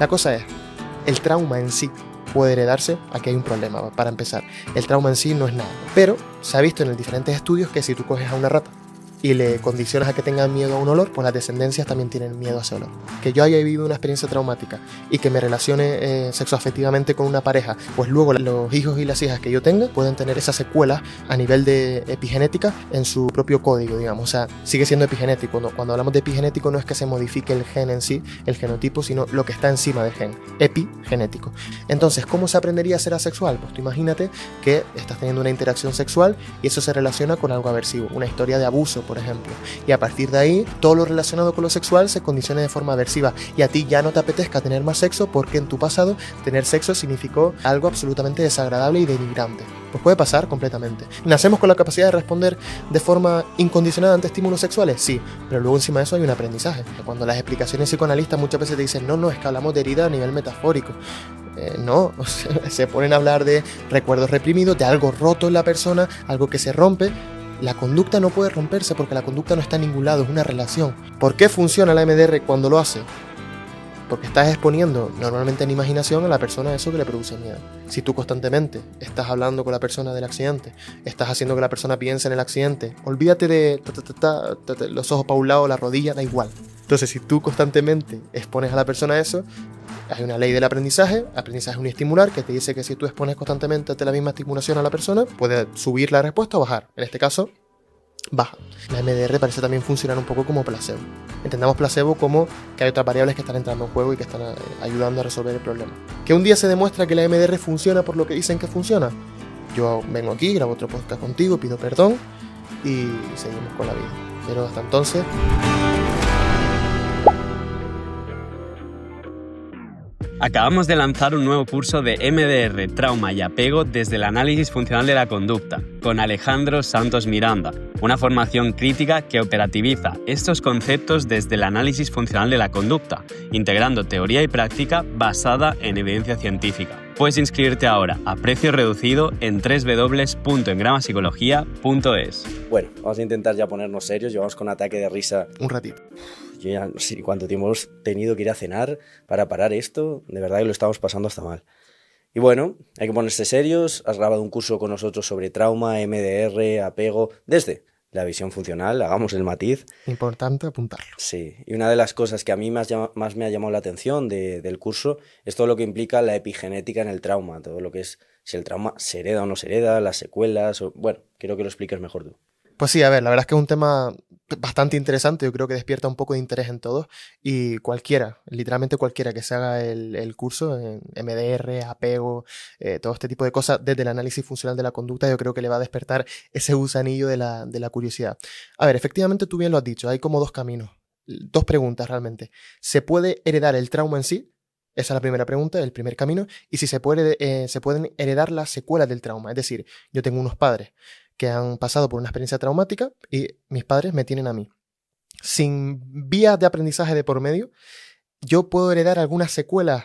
La cosa es, el trauma en sí puede heredarse. Aquí hay un problema, para empezar. El trauma en sí no es nada, pero se ha visto en diferentes estudios que si tú coges a una rata y le condicionas a que tenga miedo a un olor, pues las descendencias también tienen miedo a ese olor. Que yo haya vivido una experiencia traumática y que me relacione sexoafectivamente con una pareja, pues luego los hijos y las hijas que yo tenga pueden tener esas secuelas a nivel de epigenética en su propio código, digamos. O sea, sigue siendo epigenético, ¿no? Cuando hablamos de epigenético no es que se modifique el gen en sí, el genotipo, sino lo que está encima del gen, epigenético. Entonces, ¿cómo se aprendería a ser asexual? Pues tú imagínate que estás teniendo una interacción sexual y eso se relaciona con algo aversivo, una historia de abuso, por ejemplo, y a partir de ahí todo lo relacionado con lo sexual se condiciona de forma aversiva y a ti ya no te apetezca tener más sexo porque en tu pasado tener sexo significó algo absolutamente desagradable y denigrante. Pues puede pasar completamente. ¿Nacemos con la capacidad de responder de forma incondicionada ante estímulos sexuales? Sí, pero luego encima de eso hay un aprendizaje. Cuando las explicaciones psicoanalistas muchas veces te dicen no, es que hablamos de herida a nivel metafórico. No, o sea, se ponen a hablar de recuerdos reprimidos, de algo roto en la persona, algo que se rompe. La conducta no puede romperse porque la conducta no está en ningún lado, es una relación. ¿Por qué funciona la MDR cuando lo hace? Porque estás exponiendo normalmente en imaginación a la persona eso que le produce miedo. Si tú constantemente estás hablando con la persona del accidente, estás haciendo que la persona piense en el accidente, olvídate de los ojos para un lado, la rodilla, da igual. Entonces, si tú constantemente expones a la persona eso, hay una ley del aprendizaje es un estimular que te dice que si tú expones constantemente ante la misma estimulación a la persona, puede subir la respuesta o bajar. En este caso, baja. La MDR parece también funcionar un poco como placebo. Entendamos placebo como que hay otras variables que están entrando en juego y que están ayudando a resolver el problema. Que un día se demuestra que la MDR funciona por lo que dicen que funciona. Yo vengo aquí, grabo otro podcast contigo, pido perdón y seguimos con la vida. Pero hasta entonces... Acabamos de lanzar un nuevo curso de MDR, trauma y apego desde el análisis funcional de la conducta, con Alejandro Santos Miranda, una formación crítica que operativiza estos conceptos desde el análisis funcional de la conducta, integrando teoría y práctica basada en evidencia científica. Puedes inscribirte ahora a precio reducido en www.engramapsicología.es. Bueno, vamos a intentar ya ponernos serios, llevamos con ataque de risa un ratito. Yo ya no sé cuánto tiempo hemos tenido que ir a cenar para parar esto, de verdad que lo estamos pasando hasta mal. Y bueno, hay que ponerse serios, has grabado un curso con nosotros sobre trauma, MDR, apego, desde la visión funcional, hagamos el matiz. Importante apuntarlo. Sí, y una de las cosas que a mí más me ha llamado la atención del curso es todo lo que implica la epigenética en el trauma, todo lo que es si el trauma se hereda o no se hereda, las secuelas, bueno, quiero que lo expliques mejor tú. Pues sí, a ver, la verdad es que es un tema bastante interesante, yo creo que despierta un poco de interés en todos y cualquiera, literalmente cualquiera que se haga el curso en MDR, apego, todo este tipo de cosas desde el análisis funcional de la conducta, yo creo que le va a despertar ese gusanillo de la curiosidad. A ver, efectivamente tú bien lo has dicho, hay como dos caminos, dos preguntas realmente. ¿Se puede heredar el trauma en sí? Esa es la primera pregunta, el primer camino. Y si se pueden heredar las secuelas del trauma. Es decir, yo tengo unos padres que han pasado por una experiencia traumática y mis padres me tienen a mí. Sin vías de aprendizaje de por medio, yo puedo heredar algunas secuelas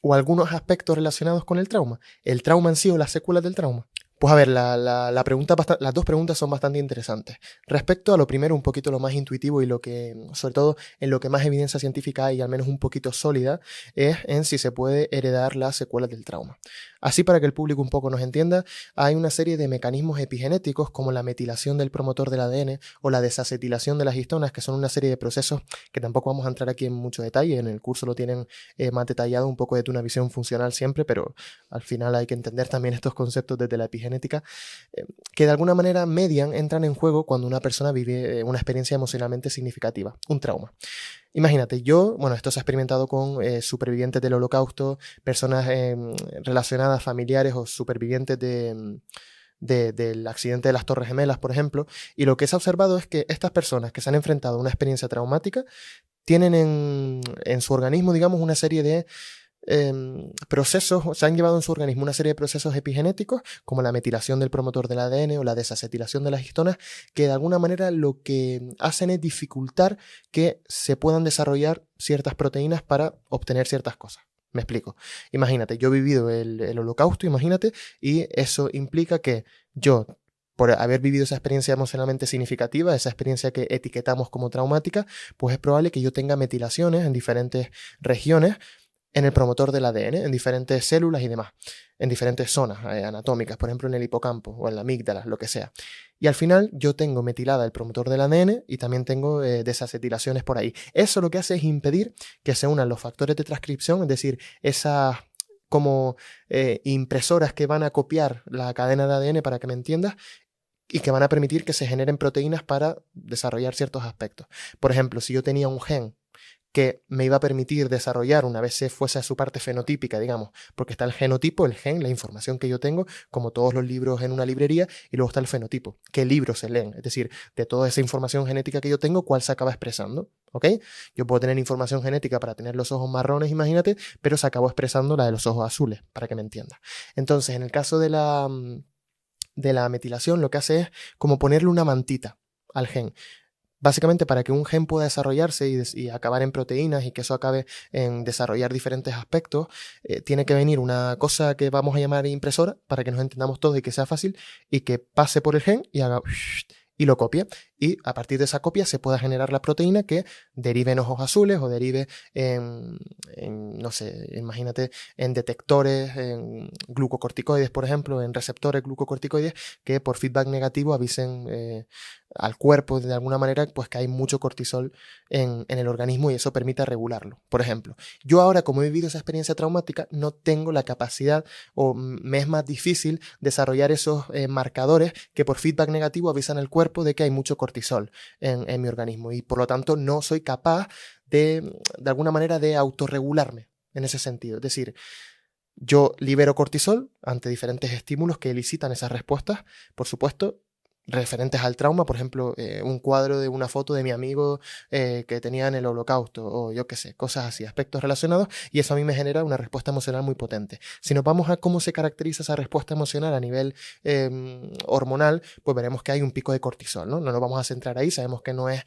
o algunos aspectos relacionados con el trauma en sí o las secuelas del trauma. Pues a ver, las dos preguntas son bastante interesantes. Respecto a lo primero, un poquito lo más intuitivo y lo que, sobre todo, en lo que más evidencia científica hay, al menos un poquito sólida, es en si se puede heredar las secuelas del trauma. Así, para que el público un poco nos entienda, hay una serie de mecanismos epigenéticos como la metilación del promotor del ADN o la desacetilación de las histonas, que son una serie de procesos que tampoco vamos a entrar aquí en mucho detalle. En el curso lo tienen más detallado, un poco desde una visión funcional siempre, pero al final hay que entender también estos conceptos desde la epigenética, que de alguna manera entran en juego cuando una persona vive una experiencia emocionalmente significativa, un trauma. Imagínate, esto se ha experimentado con supervivientes del Holocausto, personas relacionadas, familiares o supervivientes del accidente de las Torres Gemelas, por ejemplo, y lo que se ha observado es que estas personas que se han enfrentado a una experiencia traumática tienen en su organismo, digamos, una serie de procesos, se han llevado en su organismo una serie de procesos epigenéticos como la metilación del promotor del ADN o la desacetilación de las histonas, que de alguna manera lo que hacen es dificultar que se puedan desarrollar ciertas proteínas para obtener ciertas cosas. Me explico. Imagínate, yo he vivido el Holocausto, imagínate, y eso implica que yo, por haber vivido esa experiencia emocionalmente significativa, esa experiencia que etiquetamos como traumática, pues es probable que yo tenga metilaciones en diferentes regiones en el promotor del ADN, en diferentes células y demás, en diferentes zonas anatómicas, por ejemplo en el hipocampo o en la amígdala, lo que sea. Y al final yo tengo metilada el promotor del ADN y también tengo desacetilaciones por ahí. Eso lo que hace es impedir que se unan los factores de transcripción, es decir, esas como impresoras que van a copiar la cadena de ADN, para que me entiendas, y que van a permitir que se generen proteínas para desarrollar ciertos aspectos. Por ejemplo, si yo tenía un gen que me iba a permitir desarrollar una vez se fuese a su parte fenotípica, digamos, porque está el genotipo, el gen, la información que yo tengo, como todos los libros en una librería, y luego está el fenotipo, qué libros se leen, es decir, de toda esa información genética que yo tengo, cuál se acaba expresando, ¿ok? Yo puedo tener información genética para tener los ojos marrones, imagínate, pero se acabó expresando la de los ojos azules, para que me entiendas. Entonces, en el caso de la metilación, lo que hace es como ponerle una mantita al gen. Básicamente, para que un gen pueda desarrollarse y acabar en proteínas y que eso acabe en desarrollar diferentes aspectos, tiene que venir una cosa que vamos a llamar impresora, para que nos entendamos todos y que sea fácil, y que pase por el gen y haga y lo copie. Y a partir de esa copia se pueda generar la proteína que derive en ojos azules o derive no sé, imagínate, en detectores, en glucocorticoides, por ejemplo, en receptores glucocorticoides que por feedback negativo avisen al cuerpo de alguna manera pues que hay mucho cortisol en el organismo y eso permite regularlo. Por ejemplo, yo ahora, como he vivido esa experiencia traumática, no tengo la capacidad o me es más difícil desarrollar esos marcadores que por feedback negativo avisan al cuerpo de que hay mucho cortisol en mi organismo y por lo tanto no soy capaz de alguna manera de autorregularme en ese sentido. Es decir, yo libero cortisol ante diferentes estímulos que elicitan esas respuestas, por supuesto, referentes al trauma, por ejemplo, un cuadro de una foto de mi amigo que tenía en el holocausto, o yo qué sé, cosas así, aspectos relacionados, y eso a mí me genera una respuesta emocional muy potente. Si nos vamos a cómo se caracteriza esa respuesta emocional a nivel hormonal, pues veremos que hay un pico de cortisol, ¿no? No nos vamos a centrar ahí, sabemos que no es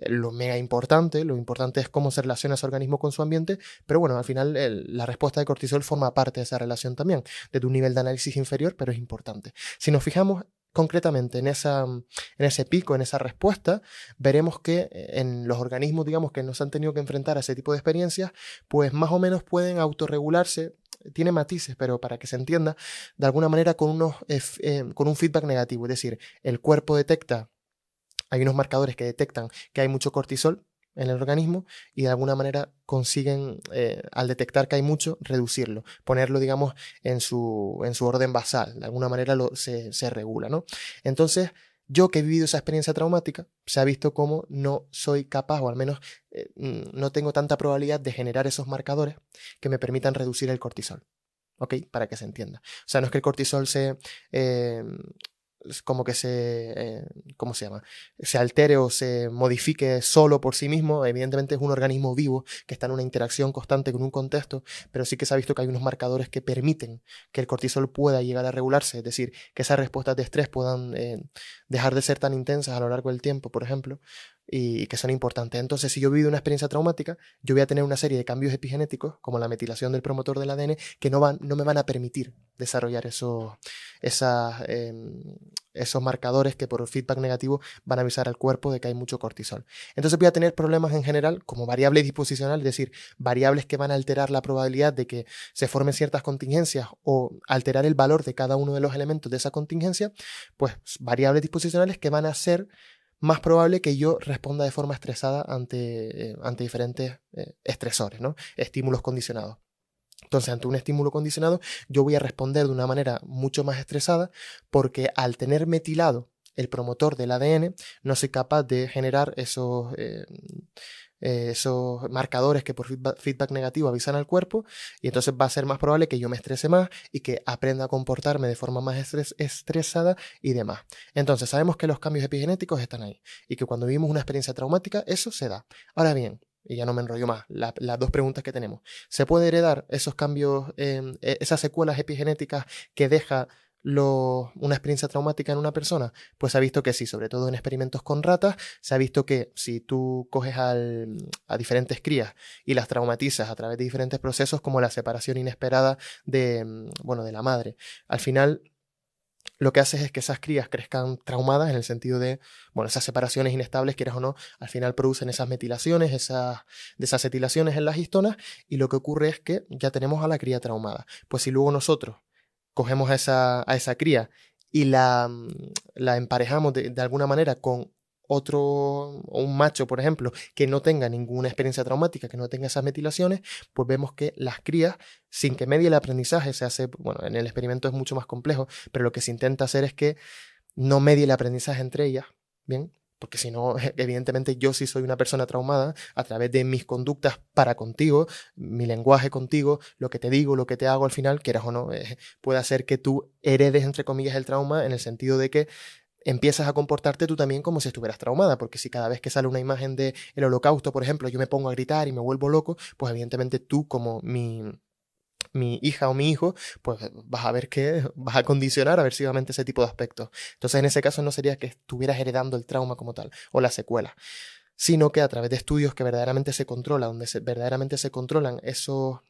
lo mega importante, lo importante es cómo se relaciona ese organismo con su ambiente, pero bueno, al final la respuesta de cortisol forma parte de esa relación también, desde un nivel de análisis inferior, pero es importante. Si nos fijamos concretamente en ese pico, en esa respuesta, veremos que en los organismos, digamos, que nos han tenido que enfrentar a ese tipo de experiencias, pues más o menos pueden autorregularse. Tiene matices, pero para que se entienda, de alguna manera con un feedback negativo. Es decir, el cuerpo detecta, hay unos marcadores que detectan que hay mucho cortisol en el organismo y de alguna manera consiguen, al detectar que hay mucho, reducirlo, ponerlo, digamos, en su orden basal, de alguna manera se regula, ¿no? Entonces, yo que he vivido esa experiencia traumática, se ha visto como no soy capaz, o al menos no tengo tanta probabilidad de generar esos marcadores que me permitan reducir el cortisol, ¿ok? Para que se entienda. O sea, no es que el cortisol como que ¿cómo se llama? Se altere o se modifique solo por sí mismo. Evidentemente es un organismo vivo que está en una interacción constante con un contexto, pero sí que se ha visto que hay unos marcadores que permiten que el cortisol pueda llegar a regularse, es decir, que esas respuestas de estrés puedan dejar de ser tan intensas a lo largo del tiempo, por ejemplo, y que son importantes. Entonces, si yo he vivido una experiencia traumática, yo voy a tener una serie de cambios epigenéticos, como la metilación del promotor del ADN, que no me van a permitir desarrollar esos marcadores que por feedback negativo van a avisar al cuerpo de que hay mucho cortisol. Entonces voy a tener problemas en general como variable disposicional, es decir, variables que van a alterar la probabilidad de que se formen ciertas contingencias o alterar el valor de cada uno de los elementos de esa contingencia, pues variables disposicionales que van a ser más probable que yo responda de forma estresada ante diferentes estresores, ¿no? Estímulos condicionados. Entonces, ante un estímulo condicionado, yo voy a responder de una manera mucho más estresada porque al tener metilado el promotor del ADN, no soy capaz de generar esos marcadores que por feedback negativo avisan al cuerpo y entonces va a ser más probable que yo me estrese más y que aprenda a comportarme de forma más estresada y demás. Entonces, sabemos que los cambios epigenéticos están ahí y que cuando vivimos una experiencia traumática, eso se da. Ahora bien, y ya no me enrollo más, las dos preguntas que tenemos. ¿Se puede heredar esos cambios, esas secuelas epigenéticas que deja una experiencia traumática en una persona? Pues se ha visto que sí, sobre todo en experimentos con ratas, se ha visto que si tú coges a diferentes crías y las traumatizas a través de diferentes procesos como la separación inesperada de la madre, al final lo que haces es que esas crías crezcan traumadas en el sentido de, bueno, esas separaciones inestables, quieras o no, al final producen esas metilaciones, esas desacetilaciones en las histonas, y lo que ocurre es que ya tenemos a la cría traumada. Pues si luego nosotros cogemos a esa cría y la emparejamos de alguna manera con otro, o un macho, por ejemplo, que no tenga ninguna experiencia traumática, que no tenga esas metilaciones, pues vemos que las crías, sin que medie el aprendizaje, se hace, bueno, en el experimento es mucho más complejo, pero lo que se intenta hacer es que no medie el aprendizaje entre ellas, ¿bien? Porque si no, evidentemente yo sí soy una persona traumada a través de mis conductas para contigo, mi lenguaje contigo, lo que te digo, lo que te hago al final, quieras o no, puede hacer que tú heredes, entre comillas, el trauma en el sentido de que empiezas a comportarte tú también como si estuvieras traumada, porque si cada vez que sale una imagen del Holocausto, por ejemplo, yo me pongo a gritar y me vuelvo loco, pues evidentemente tú como mi hija o mi hijo, pues vas a ver que vas a condicionar aversivamente ese tipo de aspectos. Entonces en ese caso no sería que estuvieras heredando el trauma como tal o la secuela, sino que a través de estudios que verdaderamente se controlan, donde verdaderamente se controlan esas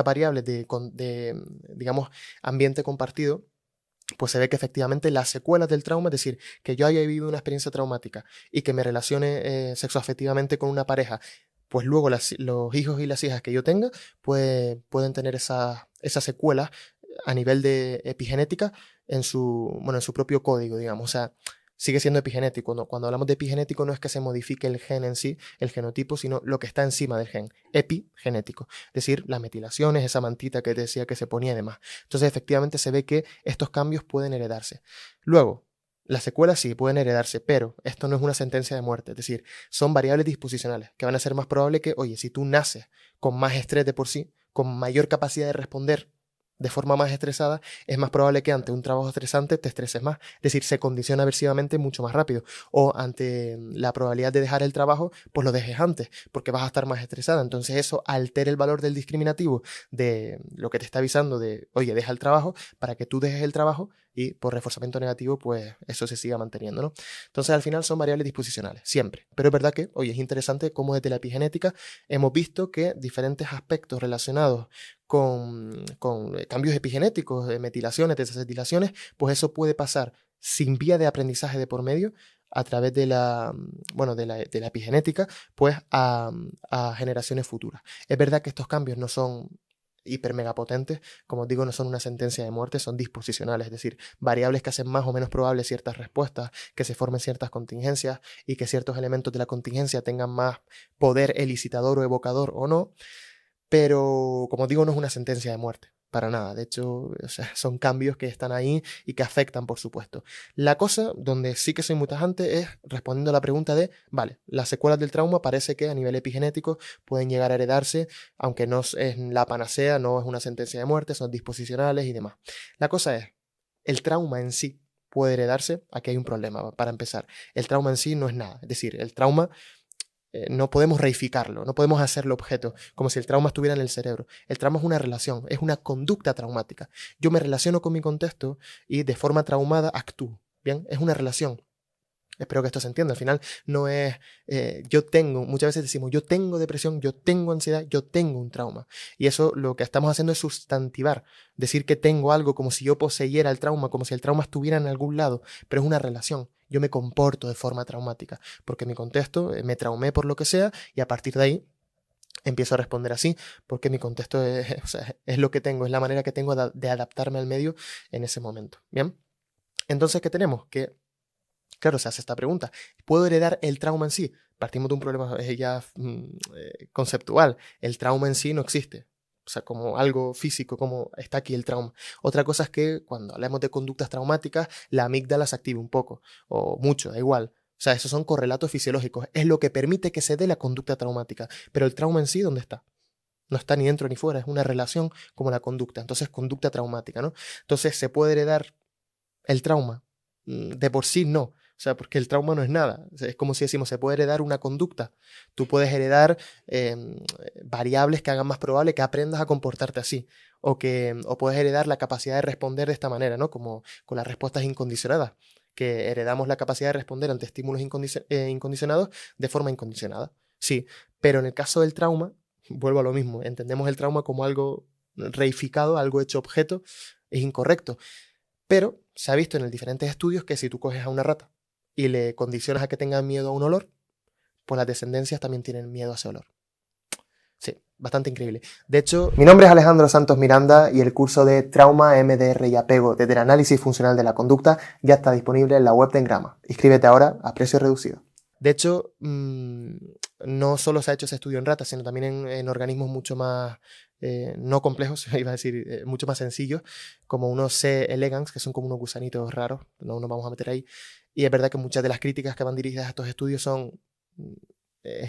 variables de, digamos, ambiente compartido, pues se ve que efectivamente las secuelas del trauma, es decir, que yo haya vivido una experiencia traumática y que me relacione sexoafectivamente con una pareja, pues luego los hijos y las hijas que yo tenga, pues pueden tener esas secuelas a nivel de epigenética bueno, en su propio código, digamos. O sea, sigue siendo epigenético. Cuando hablamos de epigenético no es que se modifique el gen en sí, el genotipo, sino lo que está encima del gen, epigenético. Es decir, las metilaciones, esa mantita que te decía que se ponía y demás. Entonces, efectivamente, se ve que estos cambios pueden heredarse. Luego, las secuelas sí pueden heredarse, pero esto no es una sentencia de muerte. Es decir, son variables disposicionales que van a ser más probable que, oye, si tú naces con más estrés de por sí, con mayor capacidad de responder de forma más estresada, es más probable que ante un trabajo estresante te estreses más. Es decir, se condiciona aversivamente mucho más rápido. O ante la probabilidad de dejar el trabajo, pues lo dejes antes, porque vas a estar más estresada. Entonces eso altera el valor del discriminativo de lo que te está avisando de, oye, deja el trabajo, para que tú dejes el trabajo y por reforzamiento negativo, pues eso se siga manteniendo, ¿no? Entonces al final son variables disposicionales, siempre. Pero es verdad que, oye, es interesante cómo desde la epigenética hemos visto que diferentes aspectos relacionados con cambios epigenéticos, de metilaciones, desacetilaciones, pues eso puede pasar sin vía de aprendizaje de por medio a través bueno, de la epigenética, pues a generaciones futuras. Es verdad que estos cambios no son hiper mega potentes, como os digo, no son una sentencia de muerte, son disposicionales, es decir, variables que hacen más o menos probables ciertas respuestas, que se formen ciertas contingencias y que ciertos elementos de la contingencia tengan más poder elicitador o evocador o no. Pero, como digo, no es una sentencia de muerte, para nada. De hecho, o sea, son cambios que están ahí y que afectan, por supuesto. La cosa donde sí que soy muy tajante es respondiendo a la pregunta de, vale, las secuelas del trauma parece que a nivel epigenético pueden llegar a heredarse, aunque no es la panacea, no es una sentencia de muerte, son disposicionales y demás. La cosa es, el trauma en sí puede heredarse. Aquí hay un problema, para empezar. El trauma en sí no es nada. Es decir, el trauma no podemos reificarlo, no podemos hacerlo objeto, como si el trauma estuviera en el cerebro. El trauma es una relación, es una conducta traumática. Yo me relaciono con mi contexto y de forma traumada actúo. Bien, es una relación. Espero que esto se entienda. Al final no es muchas veces decimos, yo tengo depresión, yo tengo ansiedad, yo tengo un trauma. Y eso lo que estamos haciendo es sustantivar, decir que tengo algo como si yo poseyera el trauma, como si el trauma estuviera en algún lado, pero es una relación. Yo me comporto de forma traumática, porque en mi contexto me traumé por lo que sea y a partir de ahí empiezo a responder así, porque mi contexto o sea, es lo que tengo, es la manera que tengo de adaptarme al medio en ese momento. Bien, entonces, ¿qué tenemos? Que claro, se hace esta pregunta. ¿Puedo heredar el trauma en sí? Partimos de un problema ya conceptual. El trauma en sí no existe. O sea, como algo físico, como está aquí el trauma. Otra cosa es que cuando hablamos de conductas traumáticas, la amígdala se active un poco, o mucho, da igual. O sea, esos son correlatos fisiológicos. Es lo que permite que se dé la conducta traumática. Pero el trauma en sí, ¿dónde está? No está ni dentro ni fuera. Es una relación como la conducta. Entonces, conducta traumática, ¿no? Entonces, ¿se puede heredar el trauma? De por sí no. O sea, porque el trauma no es nada. Es como si decimos, se puede heredar una conducta. Tú puedes heredar variables que hagan más probable que aprendas a comportarte así. O puedes heredar la capacidad de responder de esta manera, ¿no? Como con las respuestas incondicionadas. Que heredamos la capacidad de responder ante estímulos incondicionados de forma incondicionada. Sí, pero en el caso del trauma, vuelvo a lo mismo. Entendemos el trauma como algo reificado, algo hecho objeto. Es incorrecto. Pero se ha visto en diferentes estudios que si tú coges a una rata y le condicionas a que tenga miedo a un olor, pues las descendencias también tienen miedo a ese olor. Sí, bastante increíble. De hecho, mi nombre es Alejandro Santos Miranda y el curso de Trauma, MDR y Apego desde el análisis funcional de la conducta ya está disponible en la web de Engrama. Inscríbete ahora a precio reducido. De hecho, no solo se ha hecho ese estudio en ratas, sino también en organismos mucho más no complejos, iba a decir, mucho más sencillos, como unos C. elegans, que son como unos gusanitos raros, no nos vamos a meter ahí. Y es verdad que muchas de las críticas que van dirigidas a estos estudios son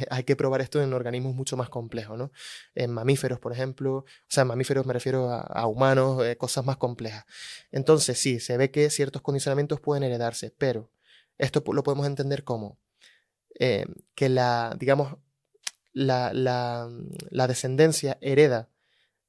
hay que probar esto en organismos mucho más complejos, ¿no? En mamíferos, por ejemplo, o sea, en mamíferos me refiero a humanos, cosas más complejas. Entonces, sí, se ve que ciertos condicionamientos pueden heredarse, pero esto lo podemos entender como que digamos, la descendencia hereda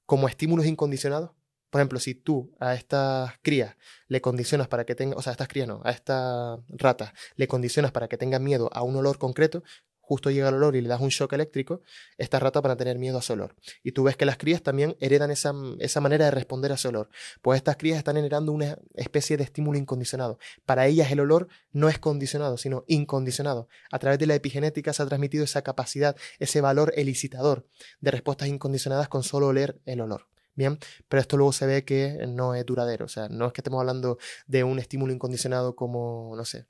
como estímulos incondicionados. Por ejemplo, si tú a estas crías le condicionas para que tengan, o sea, a estas crías no, a estas ratas le condicionas para que tengan miedo a un olor concreto, justo llega el olor y le das un shock eléctrico, estas ratas van a tener miedo a ese olor. Y tú ves que las crías también heredan esa manera de responder a ese olor. Pues estas crías están heredando una especie de estímulo incondicionado. Para ellas el olor no es condicionado, sino incondicionado. A través de la epigenética se ha transmitido esa capacidad, ese valor elicitador de respuestas incondicionadas con solo oler el olor. Bien, pero esto luego se ve que no es duradero, o sea, no es que estemos hablando de un estímulo incondicionado como, no sé.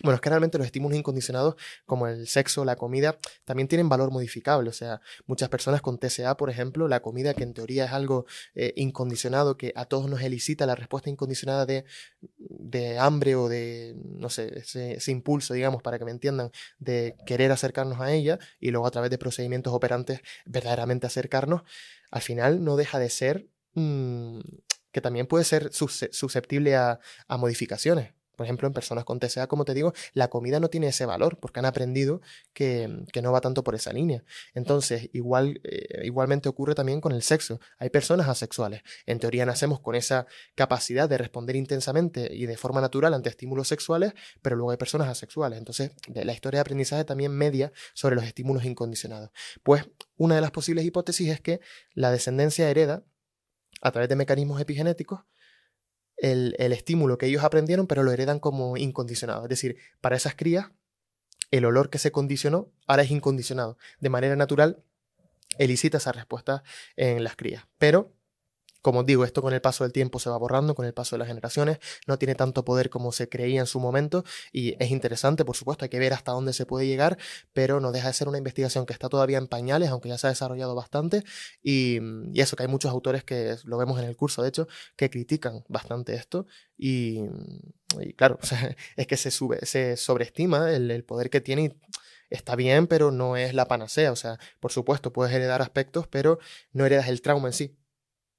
Bueno, es que realmente los estímulos incondicionados, como el sexo, la comida, también tienen valor modificable. O sea, muchas personas con TCA, por ejemplo, la comida, que en teoría es algo incondicionado, que a todos nos elicita la respuesta incondicionada de hambre o de, no sé, ese impulso, digamos, para que me entiendan, de querer acercarnos a ella y luego a través de procedimientos operantes verdaderamente acercarnos, al final no deja de ser que también puede ser susceptible a modificaciones. Por ejemplo, en personas con TCA, como te digo, la comida no tiene ese valor porque han aprendido que no va tanto por esa línea. Entonces, igualmente ocurre también con el sexo. Hay personas asexuales. En teoría nacemos con esa capacidad de responder intensamente y de forma natural ante estímulos sexuales, pero luego hay personas asexuales. Entonces, la historia de aprendizaje también media sobre los estímulos incondicionados. Pues una de las posibles hipótesis es que la descendencia hereda, a través de mecanismos epigenéticos, el estímulo que ellos aprendieron, pero lo heredan como incondicionado. Es decir, para esas crías, el olor que se condicionó ahora es incondicionado. De manera natural, elicita esa respuesta en las crías. Pero, como os digo, esto con el paso del tiempo se va borrando, con el paso de las generaciones, no tiene tanto poder como se creía en su momento y es interesante, por supuesto, hay que ver hasta dónde se puede llegar, pero no deja de ser una investigación que está todavía en pañales, aunque ya se ha desarrollado bastante y eso, que hay muchos autores que lo vemos en el curso, de hecho, que critican bastante esto y claro, o sea, es que se sobreestima el poder que tiene y está bien, pero no es la panacea, o sea, por supuesto, puedes heredar aspectos, pero no heredas el trauma en sí.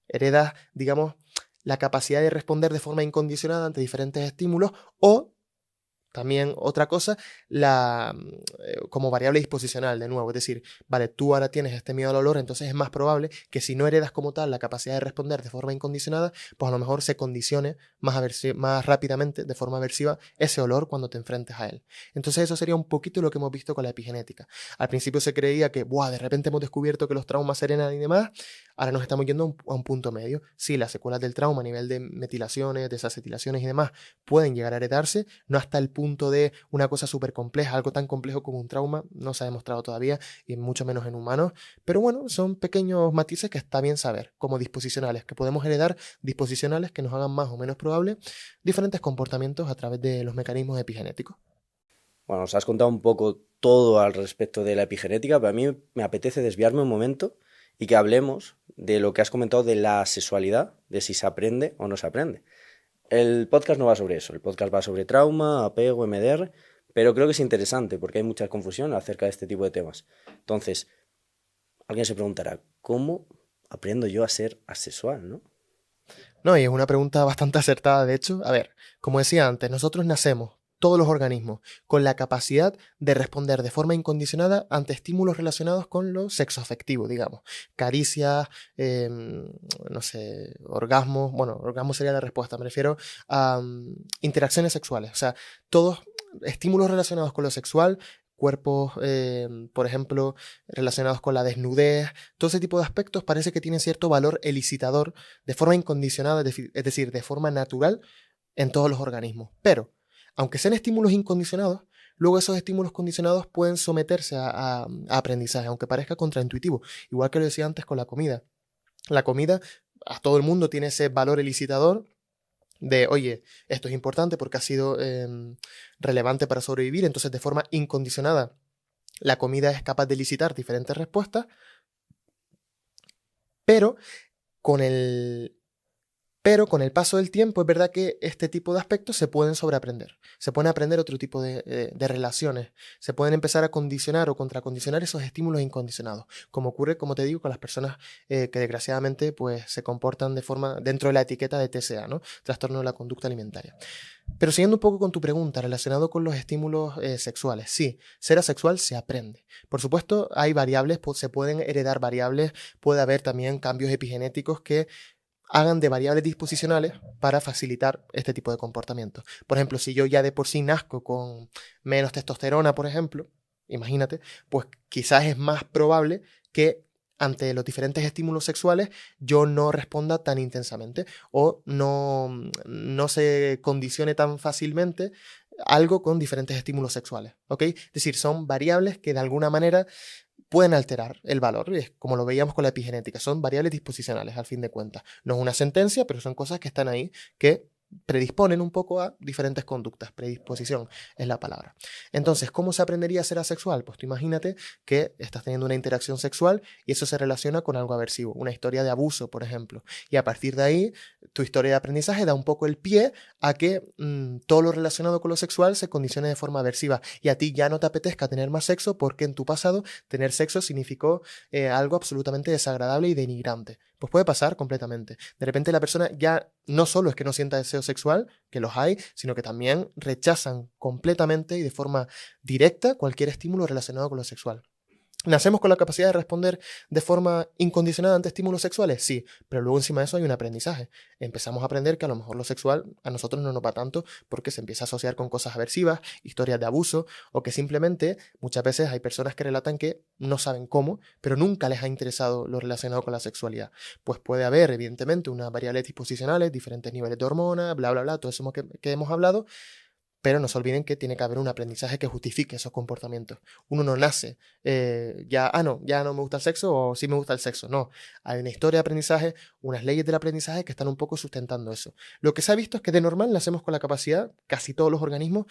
Heredas, digamos, la capacidad de responder de forma incondicionada ante diferentes estímulos o, también otra cosa, como variable disposicional, de nuevo. Es decir, vale, tú ahora tienes este miedo al olor, entonces es más probable que si no heredas como tal la capacidad de responder de forma incondicionada, pues a lo mejor se condicione más rápidamente, de forma aversiva, ese olor cuando te enfrentes a él. Entonces eso sería un poquito lo que hemos visto con la epigenética. Al principio se creía que, de repente hemos descubierto que los traumas se heredan y demás. Ahora nos estamos yendo a un punto medio. Sí, las secuelas del trauma a nivel de metilaciones, desacetilaciones y demás pueden llegar a heredarse, no hasta el punto de una cosa súper compleja, algo tan complejo como un trauma, no se ha demostrado todavía, y mucho menos en humanos, pero bueno, son pequeños matices que está bien saber, como disposicionales, que podemos heredar disposicionales que nos hagan más o menos probable diferentes comportamientos a través de los mecanismos epigenéticos. Bueno, nos has contado un poco todo al respecto de la epigenética, pero a mí me apetece desviarme un momento y que hablemos de lo que has comentado de la sexualidad, de si se aprende o no se aprende. El podcast no va sobre eso, el podcast va sobre trauma, apego, MDR, pero creo que es interesante porque hay mucha confusión acerca de este tipo de temas. Entonces, alguien se preguntará, ¿cómo aprendo yo a ser asexual, no? No, y es una pregunta bastante acertada, de hecho. A ver, como decía antes, nosotros nacemos, todos los organismos, con la capacidad de responder de forma incondicionada ante estímulos relacionados con lo sexoafectivo, digamos. Caricias, no sé, orgasmos. Bueno, orgasmo sería la respuesta, me refiero a interacciones sexuales. O sea, todos estímulos relacionados con lo sexual, cuerpos, por ejemplo, relacionados con la desnudez, todo ese tipo de aspectos parece que tienen cierto valor elicitador de forma incondicionada, es decir, de forma natural en todos los organismos. Pero, aunque sean estímulos incondicionados, luego esos estímulos condicionados pueden someterse a aprendizaje, aunque parezca contraintuitivo, igual que lo decía antes con la comida. La comida, a todo el mundo tiene ese valor elicitador de, oye, esto es importante porque ha sido relevante para sobrevivir, entonces de forma incondicionada la comida es capaz de elicitar diferentes respuestas, pero con el paso del tiempo es verdad que este tipo de aspectos se pueden sobreaprender. Se pueden aprender otro tipo de relaciones. Se pueden empezar a condicionar o contracondicionar esos estímulos incondicionados. Como ocurre, como te digo, con las personas que desgraciadamente pues, se comportan de forma dentro de la etiqueta de TCA, ¿no? Trastorno de la conducta alimentaria. Pero siguiendo un poco con tu pregunta relacionado con los estímulos sexuales. Sí, ser asexual se aprende. Por supuesto, hay variables, se pueden heredar variables. Puede haber también cambios epigenéticos que hagan de variables disposicionales para facilitar este tipo de comportamientos. Por ejemplo, si yo ya de por sí nazco con menos testosterona, por ejemplo, imagínate, pues quizás es más probable que ante los diferentes estímulos sexuales yo no responda tan intensamente o no se condicione tan fácilmente algo con diferentes estímulos sexuales, ¿ok? Es decir, son variables que de alguna manera pueden alterar el valor, es como lo veíamos con la epigenética, son variables disposicionales al fin de cuentas. No es una sentencia, pero son cosas que están ahí que predisponen un poco a diferentes conductas. Predisposición es la palabra. Entonces, ¿cómo se aprendería a ser asexual? Pues tú imagínate que estás teniendo una interacción sexual y eso se relaciona con algo aversivo, una historia de abuso, por ejemplo. Y a partir de ahí, tu historia de aprendizaje da un poco el pie a que todo lo relacionado con lo sexual se condicione de forma aversiva y a ti ya no te apetezca tener más sexo porque en tu pasado tener sexo significó algo absolutamente desagradable y denigrante. Pues puede pasar completamente. De repente la persona ya no solo es que no sienta deseo sexual, que los hay, sino que también rechazan completamente y de forma directa cualquier estímulo relacionado con lo sexual. ¿Nacemos con la capacidad de responder de forma incondicionada ante estímulos sexuales? Sí, pero luego encima de eso hay un aprendizaje. Empezamos a aprender que a lo mejor lo sexual a nosotros no nos va tanto porque se empieza a asociar con cosas aversivas, historias de abuso, o que simplemente muchas veces hay personas que relatan que no saben cómo, pero nunca les ha interesado lo relacionado con la sexualidad. Pues puede haber, evidentemente, unas variables disposicionales, diferentes niveles de hormonas, bla, bla, bla, todo eso que hemos hablado, pero no se olviden que tiene que haber un aprendizaje que justifique esos comportamientos. Uno no nace ya no me gusta el sexo o sí me gusta el sexo. No, hay una historia de aprendizaje, unas leyes del aprendizaje que están un poco sustentando eso. Lo que se ha visto es que de normal nacemos con la capacidad, casi todos los organismos,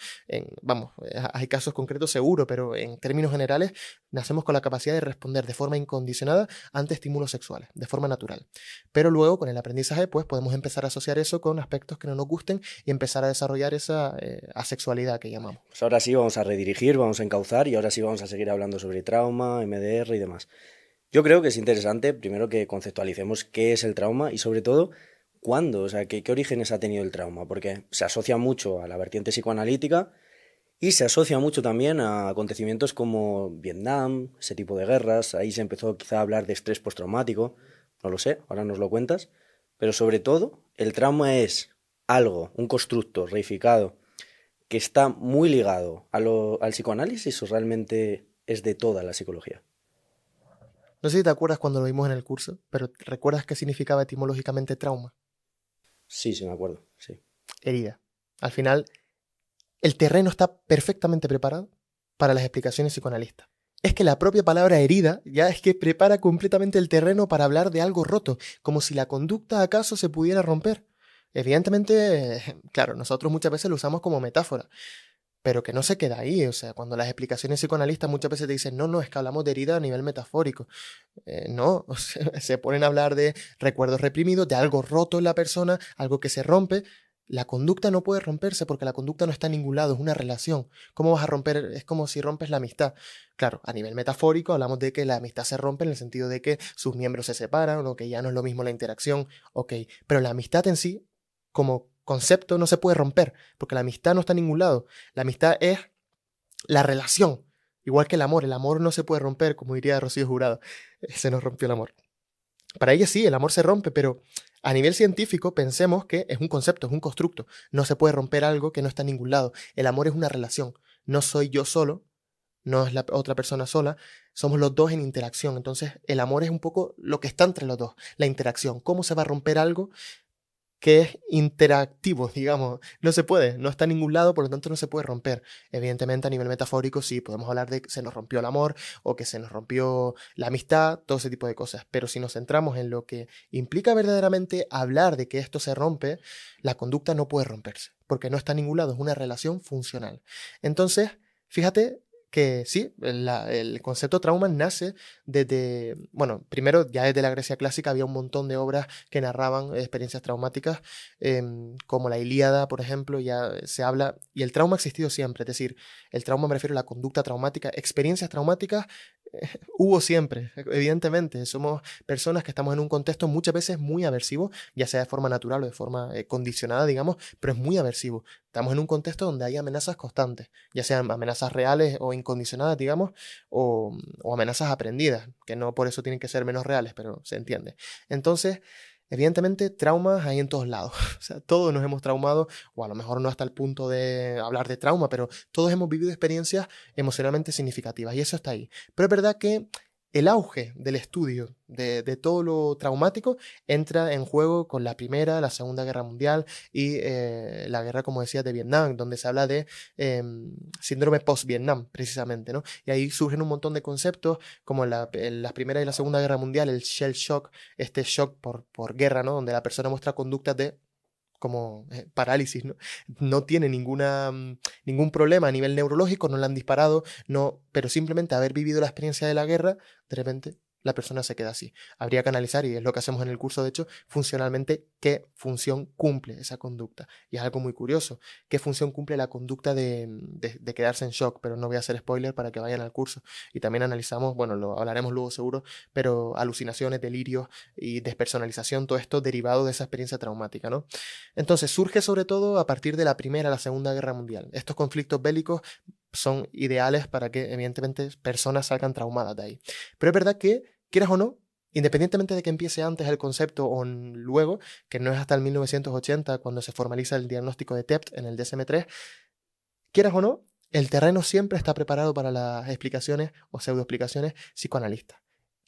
hay casos concretos seguro, pero en términos generales, nacemos con la capacidad de responder de forma incondicionada ante estímulos sexuales, de forma natural. Pero luego con el aprendizaje pues podemos empezar a asociar eso con aspectos que no nos gusten y empezar a desarrollar esa asexualidad que llamamos. Pues ahora sí vamos a redirigir, vamos a encauzar y ahora sí vamos a seguir hablando sobre trauma, MDR y demás. Yo creo que es interesante, primero, que conceptualicemos qué es el trauma y sobre todo cuándo, o sea, qué orígenes ha tenido el trauma, porque se asocia mucho a la vertiente psicoanalítica y se asocia mucho también a acontecimientos como Vietnam, ese tipo de guerras. Ahí se empezó quizá a hablar de estrés postraumático, no lo sé, ahora nos lo cuentas, pero sobre todo el trauma es algo, un constructo reificado que está muy ligado al psicoanálisis o realmente es de toda la psicología. No sé si te acuerdas cuando lo vimos en el curso, pero ¿recuerdas qué significaba etimológicamente trauma? Sí, me acuerdo, sí. Herida. Al final, el terreno está perfectamente preparado para las explicaciones psicoanalistas. Es que la propia palabra herida ya es que prepara completamente el terreno para hablar de algo roto, como si la conducta acaso se pudiera romper. Evidentemente, claro, nosotros muchas veces lo usamos como metáfora, pero que no se queda ahí. O sea, cuando las explicaciones psicoanalistas muchas veces te dicen, no, es que hablamos de herida a nivel metafórico. No, o sea, se ponen a hablar de recuerdos reprimidos, de algo roto en la persona, algo que se rompe. La conducta no puede romperse porque la conducta no está en ningún lado, es una relación. ¿Cómo vas a romper? Es como si rompes la amistad. Claro, a nivel metafórico hablamos de que la amistad se rompe en el sentido de que sus miembros se separan o que ya no es lo mismo la interacción, ok. Pero la amistad en sí, como concepto, no se puede romper porque la amistad no está en ningún lado. La amistad es la relación, igual que el amor no se puede romper, como diría Rocío Jurado. Se nos rompió el amor. Para ella sí, el amor se rompe, pero a nivel científico pensemos que es un concepto, es un constructo. No se puede romper algo que no está en ningún lado. El amor es una relación. No soy yo solo no es la otra persona sola, somos los dos en interacción. Entonces el amor es un poco lo que está entre los dos, la interacción. ¿Cómo se va a romper algo que es interactivo, digamos? No se puede, no está en ningún lado, por lo tanto no se puede romper. Evidentemente a nivel metafórico sí, podemos hablar de que se nos rompió el amor o que se nos rompió la amistad, todo ese tipo de cosas. Pero si nos centramos en lo que implica verdaderamente hablar de que esto se rompe, la conducta no puede romperse, porque no está en ningún lado, es una relación funcional. Entonces, fíjate que sí, el concepto trauma nace desde, bueno, primero ya desde la Grecia clásica había un montón de obras que narraban experiencias traumáticas, como la Ilíada, por ejemplo, ya se habla, y el trauma ha existido siempre, es decir, el trauma me refiero a la conducta traumática, experiencias traumáticas, hubo siempre, evidentemente, somos personas que estamos en un contexto muchas veces muy aversivo, ya sea de forma natural o de forma condicionada, digamos, pero es muy aversivo. Estamos en un contexto donde hay amenazas constantes, ya sean amenazas reales o incondicionadas, digamos, o amenazas aprendidas, que no por eso tienen que ser menos reales, pero se entiende. Entonces, evidentemente, traumas hay en todos lados. O sea, todos nos hemos traumado, o a lo mejor no hasta el punto de hablar de trauma, pero todos hemos vivido experiencias emocionalmente significativas, y eso está ahí. Pero es verdad que el auge del estudio de todo lo traumático entra en juego con la Primera, la Segunda Guerra Mundial y la guerra, como decía, de Vietnam, donde se habla de síndrome post-Vietnam, precisamente, ¿no? Y ahí surgen un montón de conceptos, como en la Primera y la Segunda Guerra Mundial, el shell shock, este shock por guerra, ¿no? Donde la persona muestra conductas de como parálisis, ¿no? No tiene ningún problema a nivel neurológico, no le han disparado, no, pero simplemente haber vivido la experiencia de la guerra, de repente la persona se queda así. Habría que analizar, y es lo que hacemos en el curso, de hecho, funcionalmente, qué función cumple esa conducta. Y es algo muy curioso, qué función cumple la conducta de quedarse en shock, pero no voy a hacer spoiler para que vayan al curso. Y también analizamos, bueno, lo hablaremos luego seguro, pero alucinaciones, delirios y despersonalización, todo esto derivado de esa experiencia traumática, ¿no? Entonces surge sobre todo a partir de la Primera, la Segunda Guerra Mundial. Estos conflictos bélicos son ideales para que, evidentemente, personas salgan traumadas de ahí. Pero es verdad que, quieras o no, independientemente de que empiece antes el concepto o luego, que no es hasta el 1980 cuando se formaliza el diagnóstico de TEPT en el DSM-3, quieras o no, el terreno siempre está preparado para las explicaciones o pseudoexplicaciones psicoanalistas.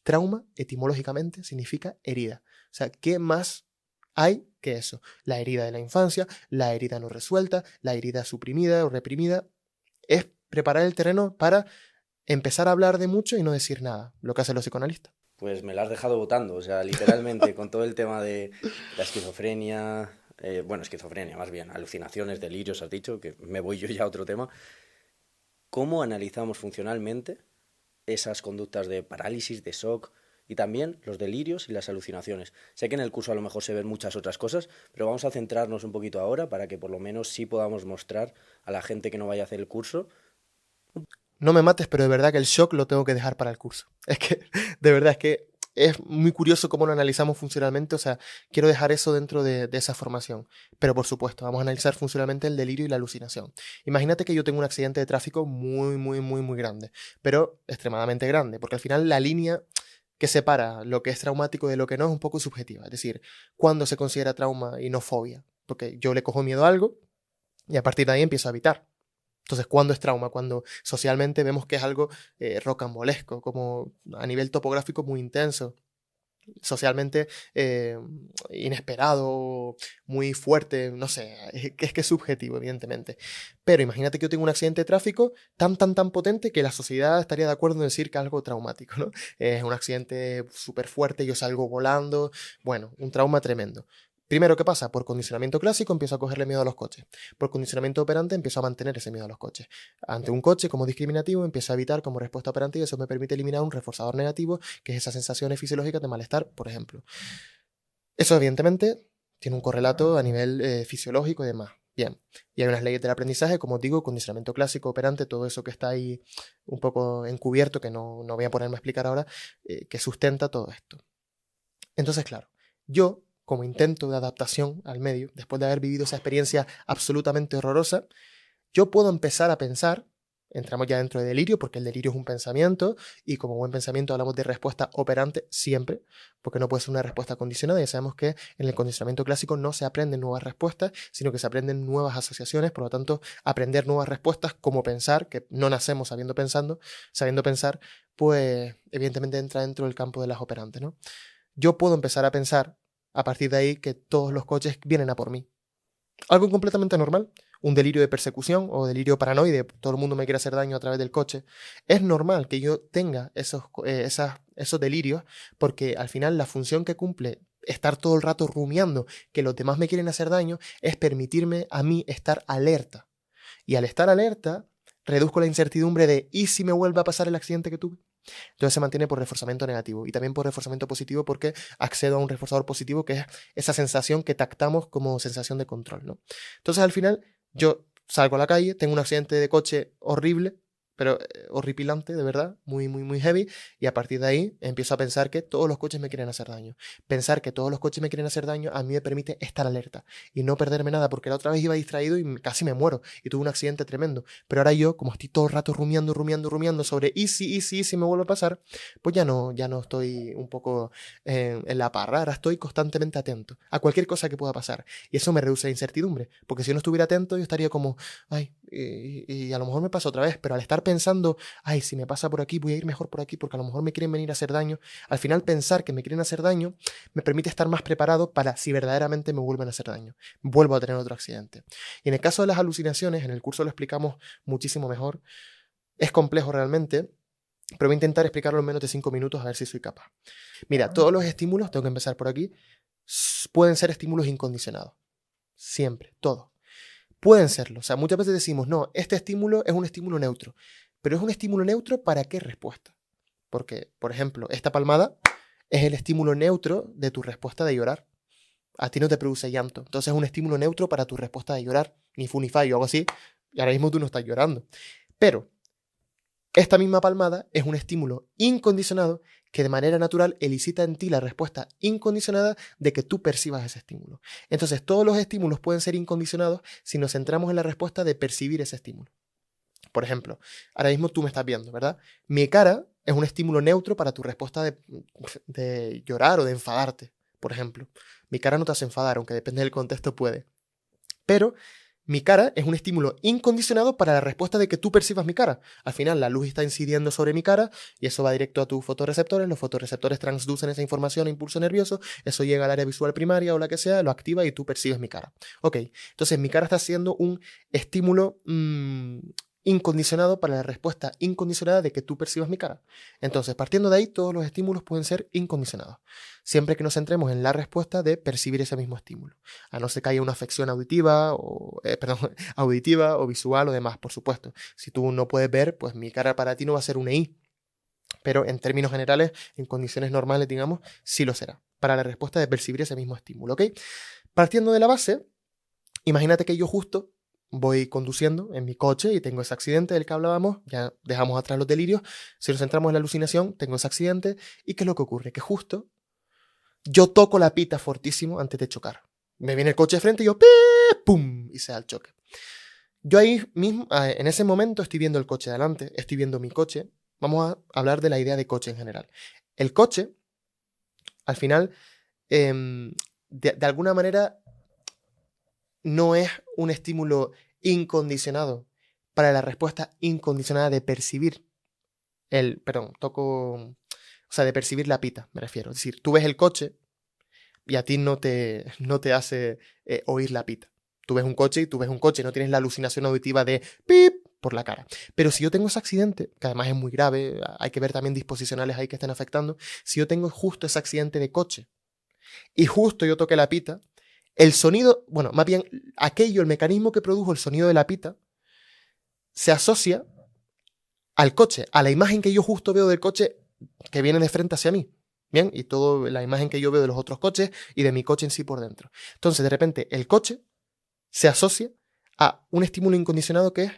Trauma, etimológicamente, significa herida. O sea, ¿qué más hay que eso? La herida de la infancia, la herida no resuelta, la herida suprimida o reprimida. Es preparar el terreno para empezar a hablar de mucho y no decir nada, lo que hacen los psicoanalistas. Pues me la has dejado votando, o sea, literalmente, con todo el tema de la esquizofrenia, esquizofrenia más bien, alucinaciones, delirios, has dicho, que me voy yo ya a otro tema. ¿Cómo analizamos funcionalmente esas conductas de parálisis, de shock y también los delirios y las alucinaciones? Sé que en el curso a lo mejor se ven muchas otras cosas, pero vamos a centrarnos un poquito ahora para que por lo menos sí podamos mostrar a la gente que no vaya a hacer el curso. No me mates, pero de verdad que el shock lo tengo que dejar para el curso. Es que, de verdad, es que es muy curioso cómo lo analizamos funcionalmente, o sea, quiero dejar eso dentro de esa formación. Pero por supuesto, vamos a analizar funcionalmente el delirio y la alucinación. Imagínate que yo tengo un accidente de tráfico muy grande, pero extremadamente grande, porque al final la línea que separa lo que es traumático de lo que no es un poco subjetiva. Es decir, ¿cuándo se considera trauma y no fobia? Porque yo le cojo miedo a algo y a partir de ahí empiezo a evitar. Entonces, ¿cuándo es trauma? Cuando socialmente vemos que es algo rocambolesco, como a nivel topográfico muy intenso, socialmente inesperado, muy fuerte, no sé, es que es subjetivo, evidentemente. Pero imagínate que yo tengo un accidente de tráfico tan potente que la sociedad estaría de acuerdo en decir que es algo traumático, ¿no? Es un accidente súper fuerte, yo salgo volando, bueno, un trauma tremendo. Primero, ¿qué pasa? Por condicionamiento clásico empiezo a cogerle miedo a los coches. Por condicionamiento operante empiezo a mantener ese miedo a los coches. Ante un coche como discriminativo empiezo a evitar como respuesta operante y eso me permite eliminar un reforzador negativo, que es esas sensaciones fisiológicas de malestar, por ejemplo. Eso evidentemente tiene un correlato a nivel fisiológico y demás. Bien, y hay unas leyes del aprendizaje, como os digo, condicionamiento clásico, operante, todo eso que está ahí un poco encubierto, que no voy a ponerme a explicar ahora, que sustenta todo esto. Entonces, claro, yo, como intento de adaptación al medio, después de haber vivido esa experiencia absolutamente horrorosa, yo puedo empezar a pensar entramos ya dentro de delirio, porque el delirio es un pensamiento, y como buen pensamiento hablamos de respuesta operante siempre, porque no puede ser una respuesta condicionada. Ya sabemos que en el condicionamiento clásico no se aprenden nuevas respuestas, sino que se aprenden nuevas asociaciones. Por lo tanto, aprender nuevas respuestas, como pensar, que no nacemos sabiendo pensar, pues evidentemente entra dentro del campo de las operantes, ¿no? Yo puedo empezar a pensar a partir de ahí que todos los coches vienen a por mí. Algo completamente normal, un delirio de persecución o delirio paranoide, todo el mundo me quiere hacer daño a través del coche. Es normal que yo tenga esos delirios, porque al final la función que cumple estar todo el rato rumiando que los demás me quieren hacer daño es permitirme a mí estar alerta. Y al estar alerta, reduzco la incertidumbre de ¿y si me vuelve a pasar el accidente que tuve? Entonces se mantiene por reforzamiento negativo y también por reforzamiento positivo, porque accedo a un reforzador positivo, que es esa sensación que tactamos como sensación de control, ¿no? Entonces al final yo salgo a la calle, tengo un accidente de coche horrible, pero horripilante, de verdad, muy, muy, muy heavy, y a partir de ahí empiezo a pensar que todos los coches me quieren hacer daño. Pensar que todos los coches me quieren hacer daño a mí me permite estar alerta y no perderme nada, porque la otra vez iba distraído y casi me muero y tuve un accidente tremendo. Pero ahora yo, como estoy todo el rato rumiando sobre y si me vuelve a pasar, pues ya no estoy un poco en la parra, ahora estoy constantemente atento a cualquier cosa que pueda pasar. Y eso me reduce la incertidumbre, porque si yo no estuviera atento yo estaría como, ay, y a lo mejor me pasa otra vez, pero al estar pensando, ay, si me pasa por aquí, voy a ir mejor por aquí, porque a lo mejor me quieren venir a hacer daño, al final pensar que me quieren hacer daño me permite estar más preparado para si verdaderamente me vuelven a hacer daño, vuelvo a tener otro accidente. Y en el caso de las alucinaciones, en el curso lo explicamos muchísimo mejor, es complejo realmente, pero voy a intentar explicarlo en menos de 5 minutos a ver si soy capaz. Mira, todos los estímulos, tengo que empezar por aquí, pueden ser estímulos incondicionados, siempre, todos. Pueden serlo. O sea, muchas veces decimos, no, este estímulo es un estímulo neutro. Pero es un estímulo neutro ¿para qué respuesta? Porque, por ejemplo, esta palmada es el estímulo neutro de tu respuesta de llorar. A ti no te produce llanto. Entonces es un estímulo neutro para tu respuesta de llorar. Ni fu ni fa o algo así. Y ahora mismo tú no estás llorando. Pero esta misma palmada es un estímulo incondicionado que de manera natural elicita en ti la respuesta incondicionada de que tú percibas ese estímulo. Entonces, todos los estímulos pueden ser incondicionados si nos centramos en la respuesta de percibir ese estímulo. Por ejemplo, ahora mismo tú me estás viendo, ¿verdad? Mi cara es un estímulo neutro para tu respuesta de llorar o de enfadarte, por ejemplo. Mi cara no te hace enfadar, aunque depende del contexto puede. Pero mi cara es un estímulo incondicionado para la respuesta de que tú percibas mi cara. Al final la luz está incidiendo sobre mi cara y eso va directo a tus fotorreceptores. Los fotorreceptores transducen esa información a impulso nervioso. Eso llega al área visual primaria o la que sea, lo activa y tú percibes mi cara. Ok, entonces mi cara está siendo un estímulo incondicionado para la respuesta incondicionada de que tú percibas mi cara. Entonces, partiendo de ahí, todos los estímulos pueden ser incondicionados, siempre que nos centremos en la respuesta de percibir ese mismo estímulo. A no ser que haya una afección auditiva o visual o demás, por supuesto. Si tú no puedes ver, pues mi cara para ti no va a ser una I. Pero en términos generales, en condiciones normales, digamos, sí lo será, para la respuesta de percibir ese mismo estímulo, ¿ok? Partiendo de la base, imagínate que yo justo voy conduciendo en mi coche y tengo ese accidente del que hablábamos, ya dejamos atrás los delirios, si nos centramos en la alucinación, tengo ese accidente, ¿y qué es lo que ocurre? Que justo yo toco la pita fortísimo antes de chocar. Me viene el coche de frente y yo ¡pum! Y se da el choque. Yo ahí mismo, en ese momento, estoy viendo el coche de adelante, estoy viendo mi coche. Vamos a hablar de la idea de coche en general. El coche, al final, de alguna manera, no es un estímulo incondicionado para la respuesta incondicionada de percibir de percibir la pita, me refiero. Es decir, tú ves el coche y a ti no te hace oír la pita. Tú ves un coche y no tienes la alucinación auditiva de pip por la cara. Pero si yo tengo ese accidente, que además es muy grave, hay que ver también disposicionales ahí que estén afectando, si yo tengo justo ese accidente de coche y justo yo toqué la pita, el sonido, bueno, más bien el mecanismo que produjo el sonido de la pita se asocia al coche, a la imagen que yo justo veo del coche que viene de frente hacia mí. Bien, y toda la imagen que yo veo de los otros coches y de mi coche en sí por dentro. Entonces, de repente, el coche se asocia a un estímulo incondicionado que es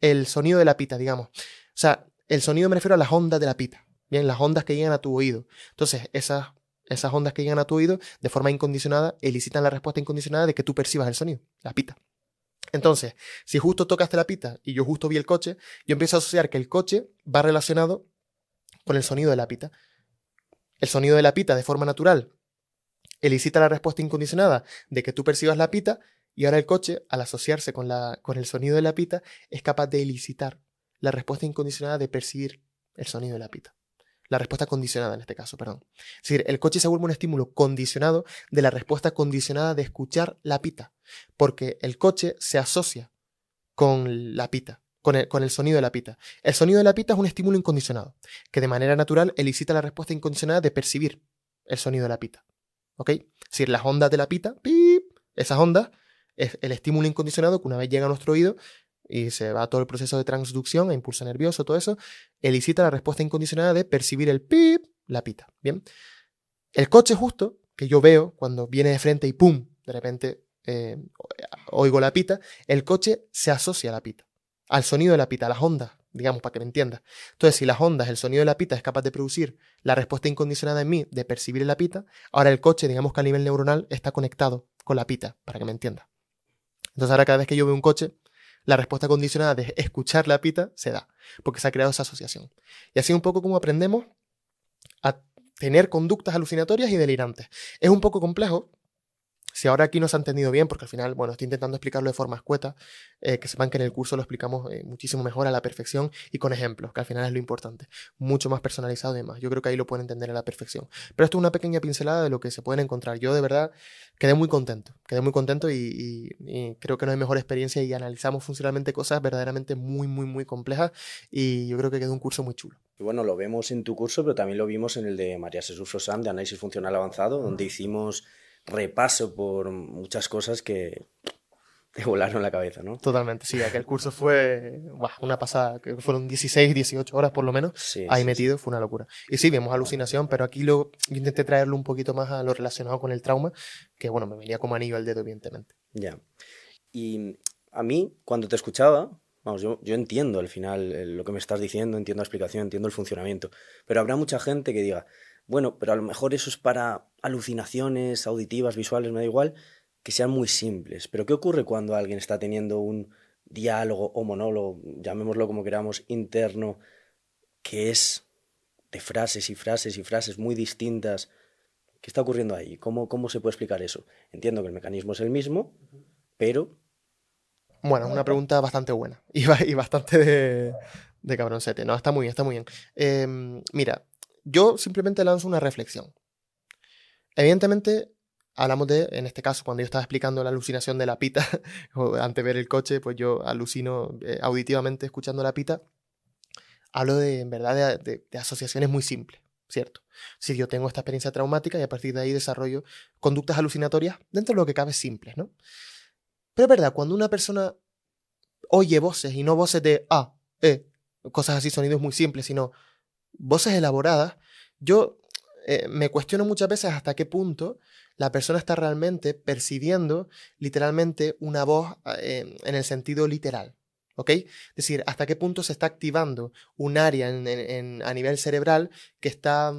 el sonido de la pita, digamos. O sea, el sonido me refiero a las ondas de la pita. Bien, las ondas que llegan a tu oído. Entonces, esas ondas que llegan a tu oído de forma incondicionada elicitan la respuesta incondicionada de que tú percibas el sonido, la pita. Entonces, si justo tocaste la pita y yo justo vi el coche, yo empiezo a asociar que el coche va relacionado con el sonido de la pita. El sonido de la pita, de forma natural, elicita la respuesta incondicionada de que tú percibas la pita, y ahora el coche, al asociarse con el sonido de la pita, es capaz de elicitar la respuesta incondicionada de percibir el sonido de la pita. La respuesta condicionada en este caso, perdón. Es decir, el coche se vuelve un estímulo condicionado de la respuesta condicionada de escuchar la pita, porque el coche se asocia con la pita, con el sonido de la pita. El sonido de la pita es un estímulo incondicionado, que de manera natural elicita la respuesta incondicionada de percibir el sonido de la pita. ¿Ok? Es decir, las ondas de la pita, ¡pip!, esas ondas es el estímulo incondicionado que una vez llega a nuestro oído y se va todo el proceso de transducción a impulso nervioso, todo eso, elicita la respuesta incondicionada de percibir el pip, la pita. Bien. El coche justo, que yo veo cuando viene de frente y pum, de repente oigo la pita, el coche se asocia a la pita, al sonido de la pita, a las ondas, digamos, para que me entiendas. Entonces, si las ondas, el sonido de la pita es capaz de producir la respuesta incondicionada en mí de percibir la pita, ahora el coche, digamos que a nivel neuronal, está conectado con la pita, para que me entiendas. Entonces ahora cada vez que yo veo un coche, la respuesta condicionada de escuchar la pita se da, porque se ha creado esa asociación. Y así un poco como aprendemos a tener conductas alucinatorias y delirantes. Es un poco complejo. Si ahora aquí no se ha entendido bien, porque al final, bueno, estoy intentando explicarlo de forma escueta, que sepan que en el curso lo explicamos muchísimo mejor, a la perfección y con ejemplos, que al final es lo importante. Mucho más personalizado y demás. Yo creo que ahí lo pueden entender a la perfección. Pero esto es una pequeña pincelada de lo que se pueden encontrar. Yo de verdad quedé muy contento y creo que no hay mejor experiencia y analizamos funcionalmente cosas verdaderamente muy, muy, muy complejas y yo creo que quedó un curso muy chulo. Y bueno, lo vemos en tu curso, pero también lo vimos en el de María Jesús Frossam, de análisis funcional avanzado, donde hicimos repaso por muchas cosas que te volaron la cabeza, ¿no? Totalmente, sí, aquel curso fue una pasada, que fueron 16, 18 horas por lo menos, Sí, ahí sí, metido, fue una locura. Y sí, vimos alucinación, pero aquí yo intenté traerlo un poquito más a lo relacionado con el trauma, que bueno, me venía como anillo al dedo, evidentemente. Ya. Y a mí, cuando te escuchaba, vamos, yo entiendo al final lo que me estás diciendo, entiendo la explicación, entiendo el funcionamiento, pero habrá mucha gente que diga, bueno, pero a lo mejor eso es para alucinaciones auditivas, visuales, me da igual, que sean muy simples. Pero ¿qué ocurre cuando alguien está teniendo un diálogo o monólogo, llamémoslo como queramos, interno, que es de frases y frases y frases muy distintas? ¿Qué está ocurriendo ahí? ¿Cómo se puede explicar eso? Entiendo que el mecanismo es el mismo, pero... Bueno, es una pregunta bastante buena y bastante de cabroncete. No, está muy bien, está muy bien. Mira, yo simplemente lanzo una reflexión. Evidentemente, hablamos de, en este caso, cuando yo estaba explicando la alucinación de la pita, o antes de ver el coche, pues yo alucino auditivamente escuchando la pita. Hablo en verdad, de asociaciones muy simples, ¿cierto? Si yo tengo esta experiencia traumática y a partir de ahí desarrollo conductas alucinatorias dentro de lo que cabe simples, ¿no? Pero es verdad, cuando una persona oye voces y no voces de cosas así, sonidos muy simples, sino voces elaboradas, yo me cuestiono muchas veces hasta qué punto la persona está realmente percibiendo literalmente una voz en el sentido literal. ¿Ok? Es decir, hasta qué punto se está activando un área a nivel cerebral que está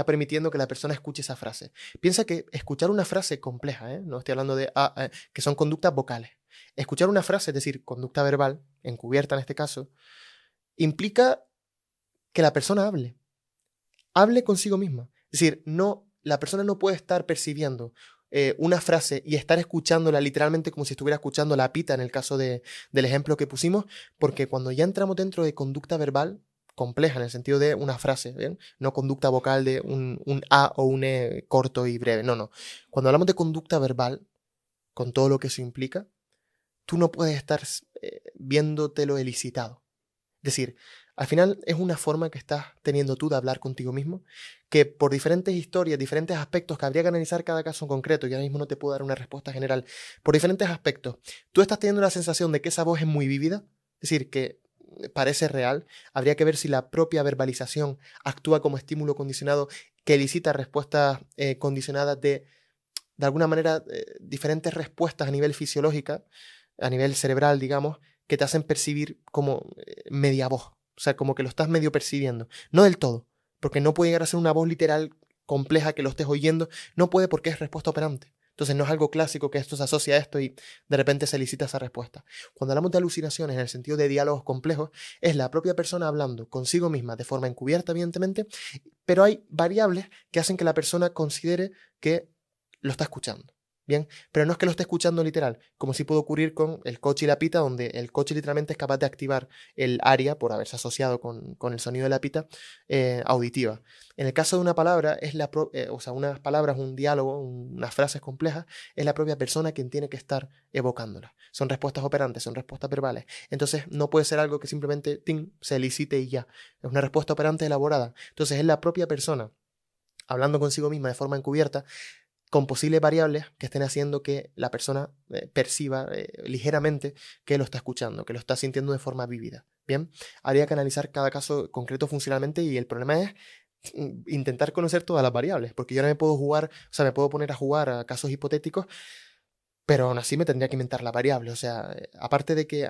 permitiendo que la persona escuche esa frase. Piensa que escuchar una frase compleja, no estoy hablando de que son conductas vocales. Escuchar una frase, es decir, conducta verbal, encubierta en este caso, implica que la persona hable consigo misma. Es decir, la persona no puede estar percibiendo una frase y estar escuchándola literalmente como si estuviera escuchando la pita en el caso del ejemplo que pusimos, porque cuando ya entramos dentro de conducta verbal compleja, en el sentido de una frase, ¿bien? No conducta vocal de un A o un E corto y breve, no. Cuando hablamos de conducta verbal, con todo lo que eso implica, tú no puedes estar viéndotelo elicitado. Es decir, al final es una forma que estás teniendo tú de hablar contigo mismo, que por diferentes historias, diferentes aspectos que habría que analizar cada caso en concreto, y ahora mismo no te puedo dar una respuesta general, por diferentes aspectos, tú estás teniendo la sensación de que esa voz es muy vívida, es decir, que parece real. Habría que ver si la propia verbalización actúa como estímulo condicionado que elicita respuestas condicionadas de alguna manera, diferentes respuestas a nivel fisiológica, a nivel cerebral, digamos, que te hacen percibir como media voz. O sea, como que lo estás medio percibiendo. No del todo, porque no puede llegar a ser una voz literal compleja que lo estés oyendo. No puede porque es respuesta operante. Entonces no es algo clásico que esto se asocia a esto y de repente se elicita esa respuesta. Cuando hablamos de alucinaciones en el sentido de diálogos complejos, es la propia persona hablando consigo misma de forma encubierta, evidentemente, pero hay variables que hacen que la persona considere que lo está escuchando. Bien, pero no es que lo esté escuchando literal, como sí puede ocurrir con el coche y la pita, donde el coche literalmente es capaz de activar el área, por haberse asociado con el sonido de la pita, auditiva. En el caso de una palabra, o sea, unas palabras, un diálogo, unas frases complejas, es la propia persona quien tiene que estar evocándolas. Son respuestas operantes, son respuestas verbales. Entonces no puede ser algo que simplemente ¡ting! Se elicite y ya. Es una respuesta operante elaborada. Entonces es la propia persona hablando consigo misma de forma encubierta, con posibles variables que estén haciendo que la persona perciba ligeramente que lo está escuchando, que lo está sintiendo de forma vívida. Bien, habría que analizar cada caso concreto funcionalmente y el problema es intentar conocer todas las variables, porque yo no me puedo jugar, o sea, me puedo poner a jugar a casos hipotéticos, pero aún así me tendría que inventar la variable. O sea, aparte de que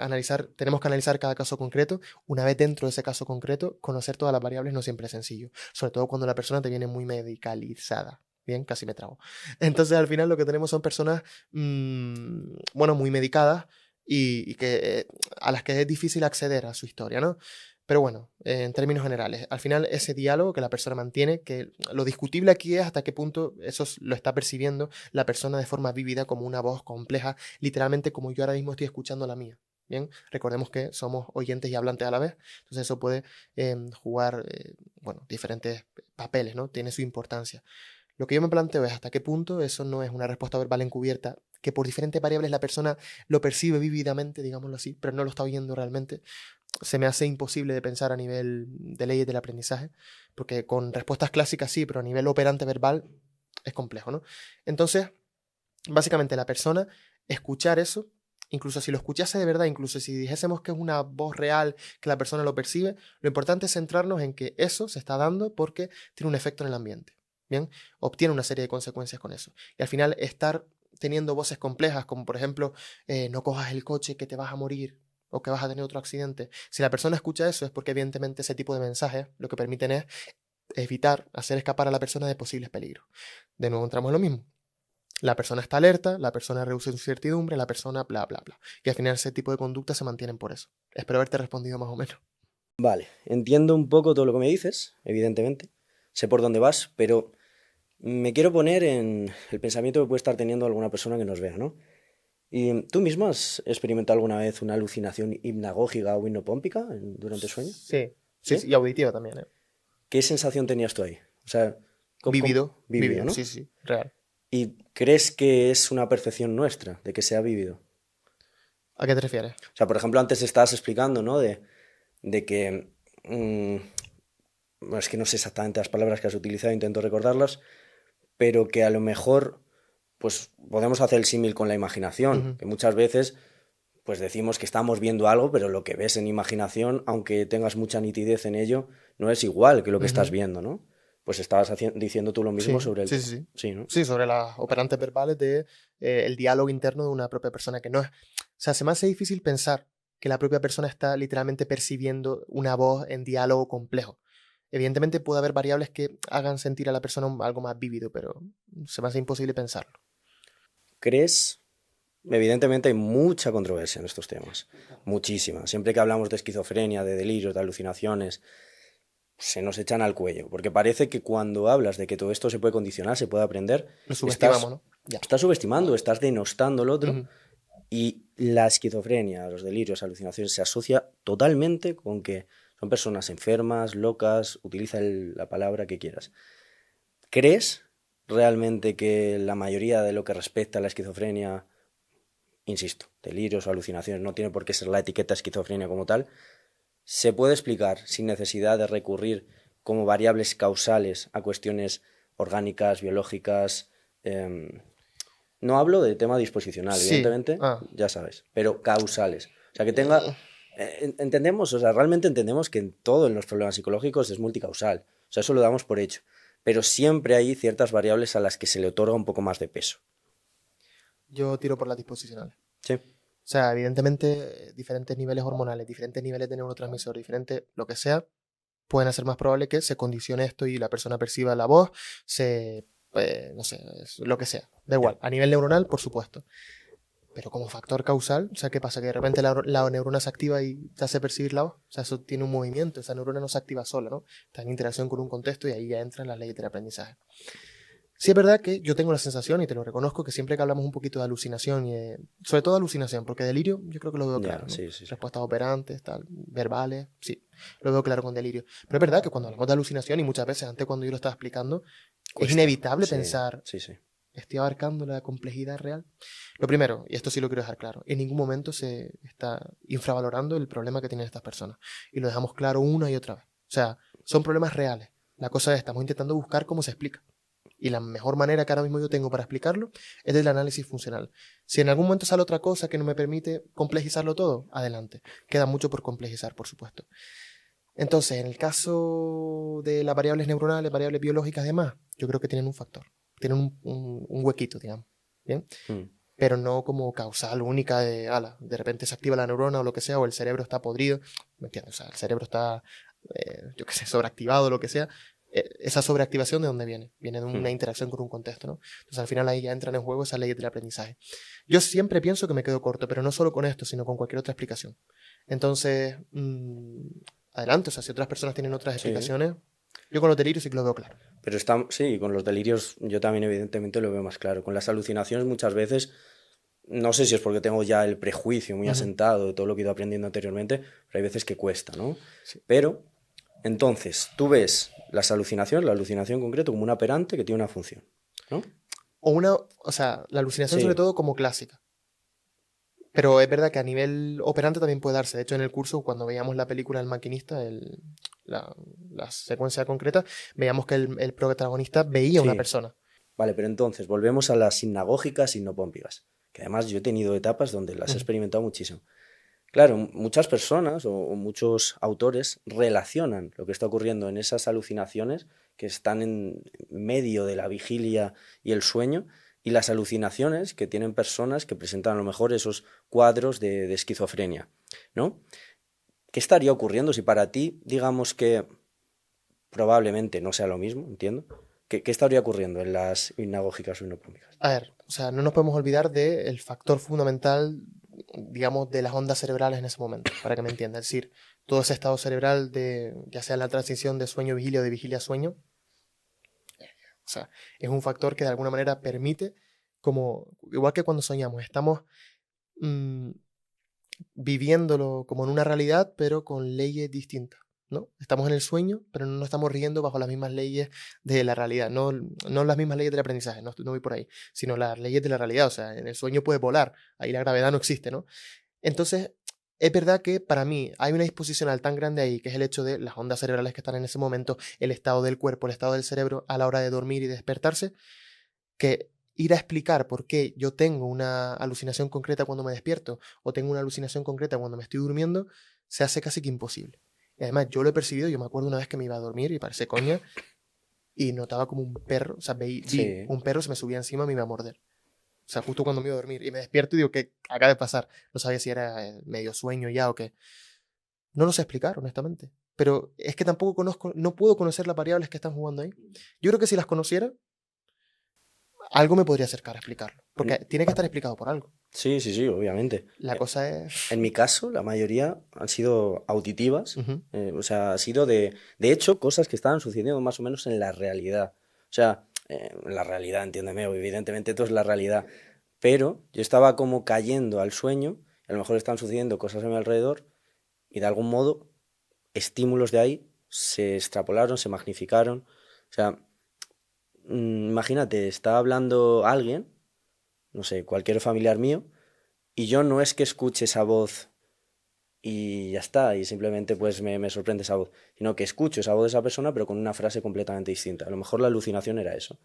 tenemos que analizar cada caso concreto, una vez dentro de ese caso concreto, conocer todas las variables no siempre es sencillo, sobre todo cuando la persona te viene muy medicalizada. Bien, casi me trago. Entonces, al final lo que tenemos son personas, bueno, muy medicadas y que, a las que es difícil acceder a su historia, ¿no? Pero bueno, en términos generales, al final ese diálogo que la persona mantiene, que lo discutible aquí es hasta qué punto eso lo está percibiendo la persona de forma vívida como una voz compleja, literalmente como yo ahora mismo estoy escuchando la mía. Bien, recordemos que somos oyentes y hablantes a la vez, entonces eso puede jugar, bueno, diferentes papeles, ¿no? Tiene su importancia. Lo que yo me planteo es hasta qué punto eso no es una respuesta verbal encubierta, que por diferentes variables la persona lo percibe vívidamente, digámoslo así, pero no lo está oyendo realmente. Se me hace imposible de pensar a nivel de leyes del aprendizaje, porque con respuestas clásicas sí, pero a nivel operante verbal es complejo, ¿no? Entonces, básicamente la persona escuchar eso, incluso si lo escuchase de verdad, incluso si dijésemos que es una voz real, que la persona lo percibe, lo importante es centrarnos en que eso se está dando porque tiene un efecto en el ambiente. Bien, obtiene una serie de consecuencias con eso. Y al final estar teniendo voces complejas, como por ejemplo, no cojas el coche que te vas a morir o que vas a tener otro accidente. Si la persona escucha eso es porque evidentemente ese tipo de mensajes lo que permiten es evitar, hacer escapar a la persona de posibles peligros. De nuevo entramos en lo mismo. La persona está alerta, la persona reduce su incertidumbre, la persona bla, bla, bla. Y al final ese tipo de conductas se mantienen por eso. Espero haberte respondido más o menos. Vale, entiendo un poco todo lo que me dices, evidentemente. Sé por dónde vas, pero me quiero poner en el pensamiento que puede estar teniendo alguna persona que nos vea, ¿no? ¿Y tú mismo has experimentado alguna vez una alucinación hipnagógica o hipnopómpica durante el sueño? Sí, sí, ¿Sí? sí, y auditiva también, ¿eh? ¿Qué sensación tenías tú ahí? O sea, Vívido, vívido, ¿no? sí, sí, real. ¿Y crees que es una percepción nuestra de que sea vívido? ¿A qué te refieres? O sea, por ejemplo, antes estabas explicando, ¿no? De que... bueno, es que no sé exactamente las palabras que has utilizado, intento recordarlas, pero que a lo mejor pues podemos hacer el símil con la imaginación, que muchas veces pues decimos que estamos viendo algo, pero lo que ves en imaginación, aunque tengas mucha nitidez en ello, no es igual que lo que estás viendo, ¿no? Pues estabas diciendo tú lo mismo Sí, sobre el... sí, sí, sí. Sí, ¿no? Sí, sobre las operantes verbales de el diálogo interno de una propia persona que no es... O sea, se me hace difícil pensar que la propia persona está literalmente percibiendo una voz en diálogo complejo. Evidentemente puede haber variables que hagan sentir a la persona algo más vívido, pero se me hace imposible pensarlo. ¿Crees? Evidentemente hay mucha controversia en estos temas, muchísima. Siempre que hablamos de esquizofrenia, de delirios, de alucinaciones, se nos echan al cuello, porque parece que cuando hablas de que todo esto se puede condicionar, se puede aprender, Lo subestimamos, ¿no? Ya. estás subestimando, estás denostando al otro, Ujú. y la esquizofrenia, los delirios, alucinaciones, se asocia totalmente con que son personas enfermas, locas, utiliza la palabra que quieras. ¿Crees realmente que la mayoría de lo que respecta a la esquizofrenia, insisto, delirios o alucinaciones, no tiene por qué ser la etiqueta esquizofrenia como tal, se puede explicar sin necesidad de recurrir como variables causales a cuestiones orgánicas, biológicas? No hablo de tema disposicional, Sí. evidentemente, ya sabes, pero causales. O sea, que tenga... entendemos, o sea, realmente entendemos que en todo en los problemas psicológicos es multicausal. O sea, eso lo damos por hecho. Pero siempre hay ciertas variables a las que se le otorga un poco más de peso. Yo tiro por las disposicionales. Sí. O sea, evidentemente, diferentes niveles hormonales, diferentes niveles de neurotransmisor, diferentes, lo que sea, pueden hacer más probable que se condicione esto y la persona perciba la voz, se pues, no sé, lo que sea, da igual. A nivel neuronal, por supuesto. Pero como factor causal, o sea, ¿qué pasa? Que de repente la neurona se activa y te hace percibir la voz. O sea, eso tiene un movimiento, esa neurona no se activa sola, ¿no? Está en interacción con un contexto y ahí ya entran las leyes del aprendizaje. Sí es verdad que yo tengo la sensación, y te lo reconozco, que siempre que hablamos un poquito de alucinación, sobre todo alucinación, porque delirio yo creo que lo veo claro, ¿no? Sí, sí. Respuestas operantes, tal, verbales, sí, lo veo claro con delirio. Pero es verdad que cuando hablamos de alucinación, y muchas veces antes cuando yo lo estaba explicando, es inevitable pensar, ¿estoy abarcando la complejidad real? Lo primero, y esto sí lo quiero dejar claro, en ningún momento se está infravalorando el problema que tienen estas personas. Y lo dejamos claro una y otra vez. O sea, son problemas reales. La cosa es, estamos intentando buscar cómo se explica. Y la mejor manera que ahora mismo yo tengo para explicarlo es del análisis funcional. Si en algún momento sale otra cosa que no me permite complejizarlo todo, adelante. Queda mucho por complejizar, por supuesto. Entonces, en el caso de las variables neuronales, variables biológicas y demás, yo creo que tienen un factor. Tienen un huequito, digamos. ¿Bien? Pero no como causal única de repente se activa la neurona o lo que sea, o el cerebro está podrido. ¿Me entiendes? O sea, el cerebro está, yo qué sé, sobreactivado o lo que sea. Esa sobreactivación, ¿de dónde viene? Viene de una interacción con un contexto, ¿no? Entonces al final ahí ya entran en juego esas leyes del aprendizaje. Yo siempre pienso que me quedo corto, pero no solo con esto, sino con cualquier otra explicación. Entonces, adelante, o sea, si otras personas tienen otras explicaciones, yo con los delirios sí que lo veo claro. Pero sí, con los delirios yo también evidentemente lo veo más claro. Con las alucinaciones muchas veces, no sé si es porque tengo ya el prejuicio muy asentado de todo lo que he ido aprendiendo anteriormente, pero hay veces que cuesta, ¿no? Sí. Pero, entonces, tú ves la alucinación en concreto como un operante que tiene una función, ¿no? O sea, la alucinación sobre todo como clásica. Pero es verdad que a nivel operante también puede darse. De hecho, en el curso, cuando veíamos la película El Maquinista, la secuencia concreta, veíamos que el protagonista veía a una persona. Vale, pero entonces volvemos a las sinagógicas y hipnopómpicas, que además yo he tenido etapas donde las he experimentado muchísimo. Claro, muchas personas o muchos autores relacionan lo que está ocurriendo en esas alucinaciones que están en medio de la vigilia y el sueño, y las alucinaciones que tienen personas que presentan a lo mejor esos cuadros de esquizofrenia, ¿no? ¿Qué estaría ocurriendo si para ti, digamos que probablemente no sea lo mismo, entiendo? ¿Qué estaría ocurriendo en las hipnagógicas o hipnopómpicas? A ver, o sea, no nos podemos olvidar del factor fundamental, digamos, de las ondas cerebrales en ese momento, para que me entiendas. Es decir, todo ese estado cerebral ya sea la transición de sueño-vigilia o de vigilia-sueño, o sea, es un factor que de alguna manera permite, igual que cuando soñamos, estamos viviéndolo como en una realidad, pero con leyes distintas, ¿no? Estamos en el sueño, pero no nos estamos riendo bajo las mismas leyes de la realidad, no las mismas leyes del aprendizaje, no voy por ahí, sino las leyes de la realidad. O sea, en el sueño puedes volar, ahí la gravedad no existe, ¿no? Entonces, es verdad que para mí hay una disposicional tan grande ahí, que es el hecho de las ondas cerebrales que están en ese momento, el estado del cuerpo, el estado del cerebro a la hora de dormir y despertarse, que ir a explicar por qué yo tengo una alucinación concreta cuando me despierto o tengo una alucinación concreta cuando me estoy durmiendo, se hace casi que imposible. Y además, yo lo he percibido, yo me acuerdo una vez que me iba a dormir y parece coña, y notaba como un perro, o sea, vi un perro se me subía encima y me iba a morder. O sea, justo cuando me iba a dormir. Y me despierto y digo, ¿qué acaba de pasar? No sabía si era medio sueño ya o qué. No lo sé explicar, honestamente. Pero es que tampoco no puedo conocer las variables que están jugando ahí. Yo creo que si las conociera, algo me podría acercar a explicarlo. Porque tiene que estar explicado por algo. Sí, obviamente. La cosa es... En mi caso, la mayoría han sido auditivas. O sea, ha sido de hecho, cosas que estaban sucediendo más o menos en la realidad. O sea, la realidad, entiéndeme, evidentemente esto es la realidad. Pero yo estaba como cayendo al sueño, y a lo mejor estaban sucediendo cosas a mi alrededor, y de algún modo, estímulos de ahí se extrapolaron, se magnificaron. O sea, imagínate, está hablando alguien, no sé, cualquier familiar mío, y yo no es que escuche esa voz y ya está, y simplemente pues me sorprende esa voz, sino que escucho esa voz de esa persona, pero con una frase completamente distinta. A lo mejor la alucinación era eso.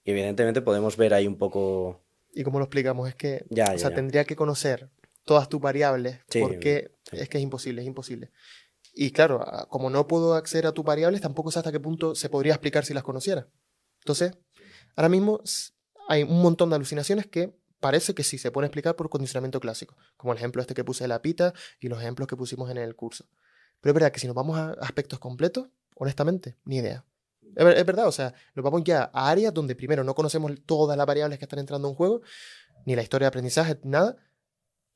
Y evidentemente podemos ver ahí un poco... ¿Y cómo lo explicamos? Es que tendría que conocer todas tus variables, porque es que es imposible. Y claro, como no puedo acceder a tus variables, tampoco sé hasta qué punto se podría explicar si las conociera. Entonces, ahora mismo hay un montón de alucinaciones que parece que sí se pueden explicar por condicionamiento clásico, como el ejemplo este que puse de la pita y los ejemplos que pusimos en el curso. Pero es verdad que si nos vamos a aspectos completos, honestamente, ni idea. Es verdad, o sea, nos vamos ya a áreas donde primero no conocemos todas las variables que están entrando en juego, ni la historia de aprendizaje, nada,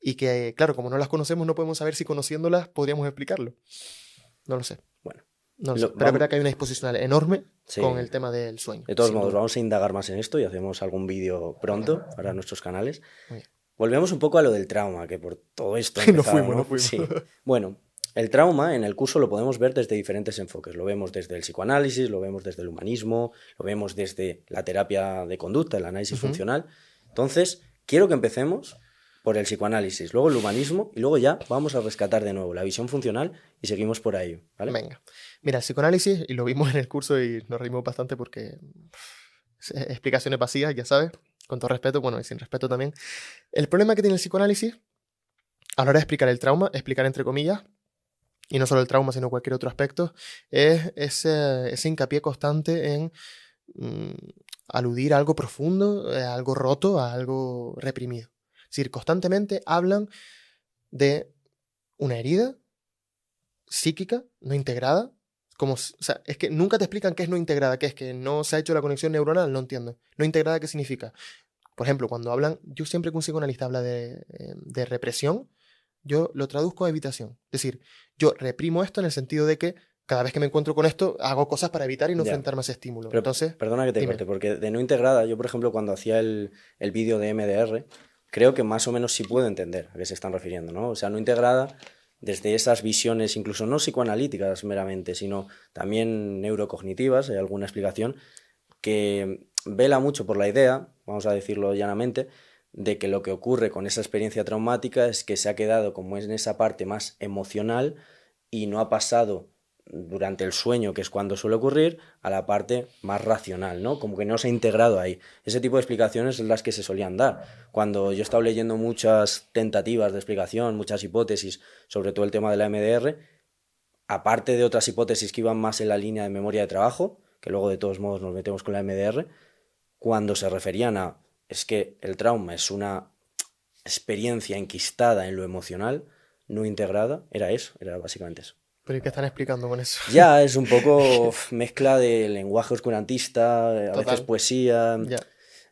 y que, claro, como no las conocemos, no podemos saber si conociéndolas podríamos explicarlo. No lo sé. Bueno, No lo sé. Pero es verdad que hay una disposición enorme sí, con el tema del sueño. de todos sin modos, duda. vamos a indagar más en esto y hacemos algún vídeo pronto para nuestros canales. Muy bien. Volvemos un poco a lo del trauma, que por todo esto ha Nos empezado, fuimos, ¿no? nos fuimos. Sí. Bueno, el trauma en el curso lo podemos ver desde diferentes enfoques. Lo vemos desde el psicoanálisis, lo vemos desde el humanismo, lo vemos desde la terapia de conducta, el análisis funcional. Entonces, quiero que empecemos por el psicoanálisis, luego el humanismo y luego ya vamos a rescatar de nuevo la visión funcional y seguimos por ahí, ¿vale? Venga. Mira, el psicoanálisis, y lo vimos en el curso y nos reímos bastante porque explicaciones vacías, ya sabes, con todo respeto, bueno, y sin respeto también. El problema que tiene el psicoanálisis a la hora de explicar el trauma, explicar entre comillas, y no solo el trauma, sino cualquier otro aspecto, es ese hincapié constante en aludir a algo profundo, a algo roto, a algo reprimido. Es decir, constantemente hablan de una herida psíquica no integrada. O sea, es que nunca te explican qué es no integrada, qué es que no se ha hecho la conexión neuronal, no entiendo. No integrada, ¿qué significa? Por ejemplo, cuando hablan, yo siempre que un psicoanalista habla de represión, yo lo traduzco a evitación. Es decir, yo reprimo esto en el sentido de que cada vez que me encuentro con esto, hago cosas para evitar y no Ya. enfrentarme a ese estímulo. Pero, Entonces, perdona que te dime. corte, porque de no integrada, yo por ejemplo cuando hacía el vídeo de MDR, creo que más o menos sí puedo entender a qué se están refiriendo, ¿no? O sea, no integrada desde esas visiones, incluso no psicoanalíticas meramente, sino también neurocognitivas, hay alguna explicación, que vela mucho por la idea, vamos a decirlo llanamente, de que lo que ocurre con esa experiencia traumática es que se ha quedado como en esa parte más emocional y no ha pasado durante el sueño, que es cuando suele ocurrir, a la parte más racional, ¿no? Como que no se ha integrado ahí. Ese tipo de explicaciones son las que se solían dar. Cuando yo he estado leyendo muchas tentativas de explicación, muchas hipótesis sobre todo el tema de la MDR, aparte de otras hipótesis que iban más en la línea de memoria de trabajo, que luego de todos modos nos metemos con la MDR, cuando se referían a es que el trauma es una experiencia enquistada en lo emocional, no integrada, era eso, era básicamente eso. ¿Pero ¿y qué están explicando con eso? Ya es un poco mezcla de lenguaje oscurantista, a Total. veces poesía, Ya.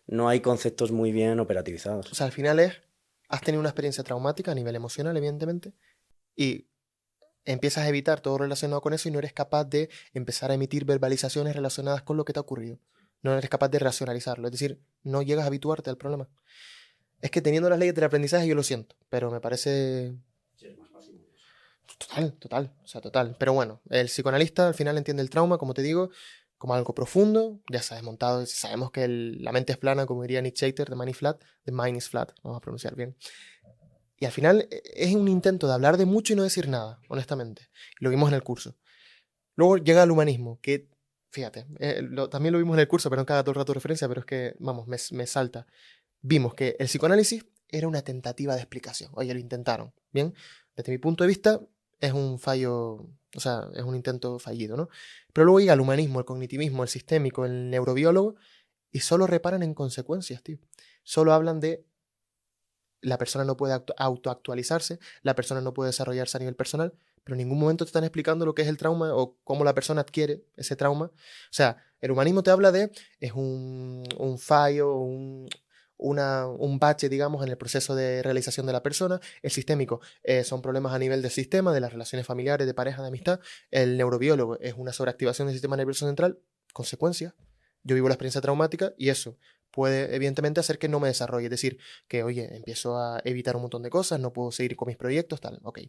no hay conceptos muy bien operativizados. O sea, al final has tenido una experiencia traumática a nivel emocional, evidentemente, y empiezas a evitar todo relacionado con eso y no eres capaz de empezar a emitir verbalizaciones relacionadas con lo que te ha ocurrido. No eres capaz de racionalizarlo, es decir, no llegas a habituarte al problema. Es que teniendo las leyes del aprendizaje yo lo siento, pero me parece... Total. Pero bueno, el psicoanalista al final entiende el trauma, como te digo, como algo profundo, ya está desmontado, sabemos que la mente es plana, como diría Nick Chater, the mind is flat, vamos a pronunciar bien. Y al final es un intento de hablar de mucho y no decir nada, honestamente. Lo vimos en el curso. Luego llega el humanismo, que, fíjate, también lo vimos en el curso, pero no cada todo el rato referencia, pero es que, vamos, me salta. Vimos que el psicoanálisis era una tentativa de explicación. Oye, lo intentaron, ¿bien? Desde mi punto de vista, es un fallo, o sea, es un intento fallido, ¿no? Pero luego llega el humanismo, el cognitivismo, el sistémico, el neurobiólogo, y solo reparan en consecuencias, tío. Solo hablan de la persona no puede autoactualizarse, la persona no puede desarrollarse a nivel personal, pero en ningún momento te están explicando lo que es el trauma o cómo la persona adquiere ese trauma. O sea, el humanismo te habla de, es un fallo, un bache, digamos, en el proceso de realización de la persona. El sistémico son problemas a nivel del sistema, de las relaciones familiares, de pareja, de amistad. El neurobiólogo es una sobreactivación del sistema nervioso central, consecuencia. Yo vivo la experiencia traumática y eso puede evidentemente hacer que no me desarrolle, es decir, que oye, empiezo a evitar un montón de cosas, no puedo seguir con mis proyectos, tal, ok.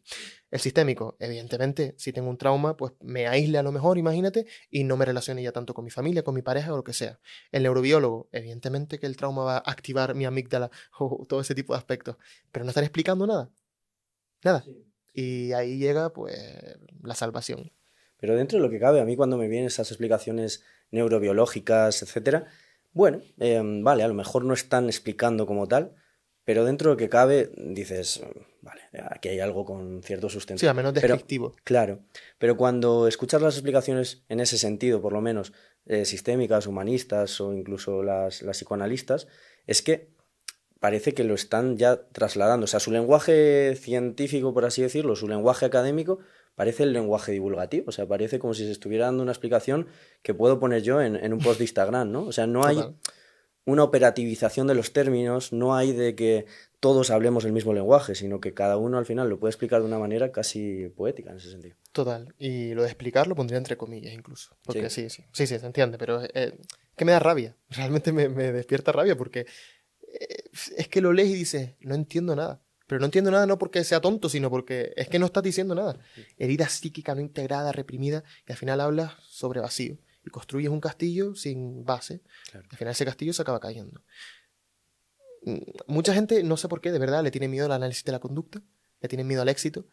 El sistémico, evidentemente, si tengo un trauma, pues me aísle a lo mejor, imagínate, y no me relacione ya tanto con mi familia, con mi pareja o lo que sea. El neurobiólogo, evidentemente que el trauma va a activar mi amígdala o todo ese tipo de aspectos, pero no están explicando nada, nada. Sí. Y ahí llega, pues, la salvación. Pero dentro de lo que cabe, a mí cuando me vienen esas explicaciones neurobiológicas, etcétera, bueno, vale, a lo mejor no están explicando como tal, pero dentro de lo que cabe dices, vale, aquí hay algo con cierto sustento. Sí, al menos descriptivo. Pero, claro, pero cuando escuchas las explicaciones en ese sentido, por lo menos sistémicas, humanistas o incluso las psicoanalistas, es que parece que lo están ya trasladando. O sea, su lenguaje científico, por así decirlo, su lenguaje académico, parece el lenguaje divulgativo, o sea, parece como si se estuviera dando una explicación que puedo poner yo en un post de Instagram, ¿no? O sea, no hay Total. una operativización de los términos, no hay de que todos hablemos el mismo lenguaje, sino que cada uno al final lo puede explicar de una manera casi poética en ese sentido. Total. Y lo de explicar lo pondría entre comillas incluso. Porque Sí. sí, se entiende, pero que me da rabia. Realmente me despierta rabia porque es que lo lees y dices, no entiendo nada. Pero no entiendo nada no porque sea tonto, sino porque es que no estás diciendo nada. Herida psíquica no integrada, reprimida, y al final hablas sobre vacío. Y construyes un castillo sin base. Claro. Al final ese castillo se acaba cayendo. Mucha gente, no sé por qué, de verdad, le tiene miedo al análisis de la conducta, le tiene miedo al éxito.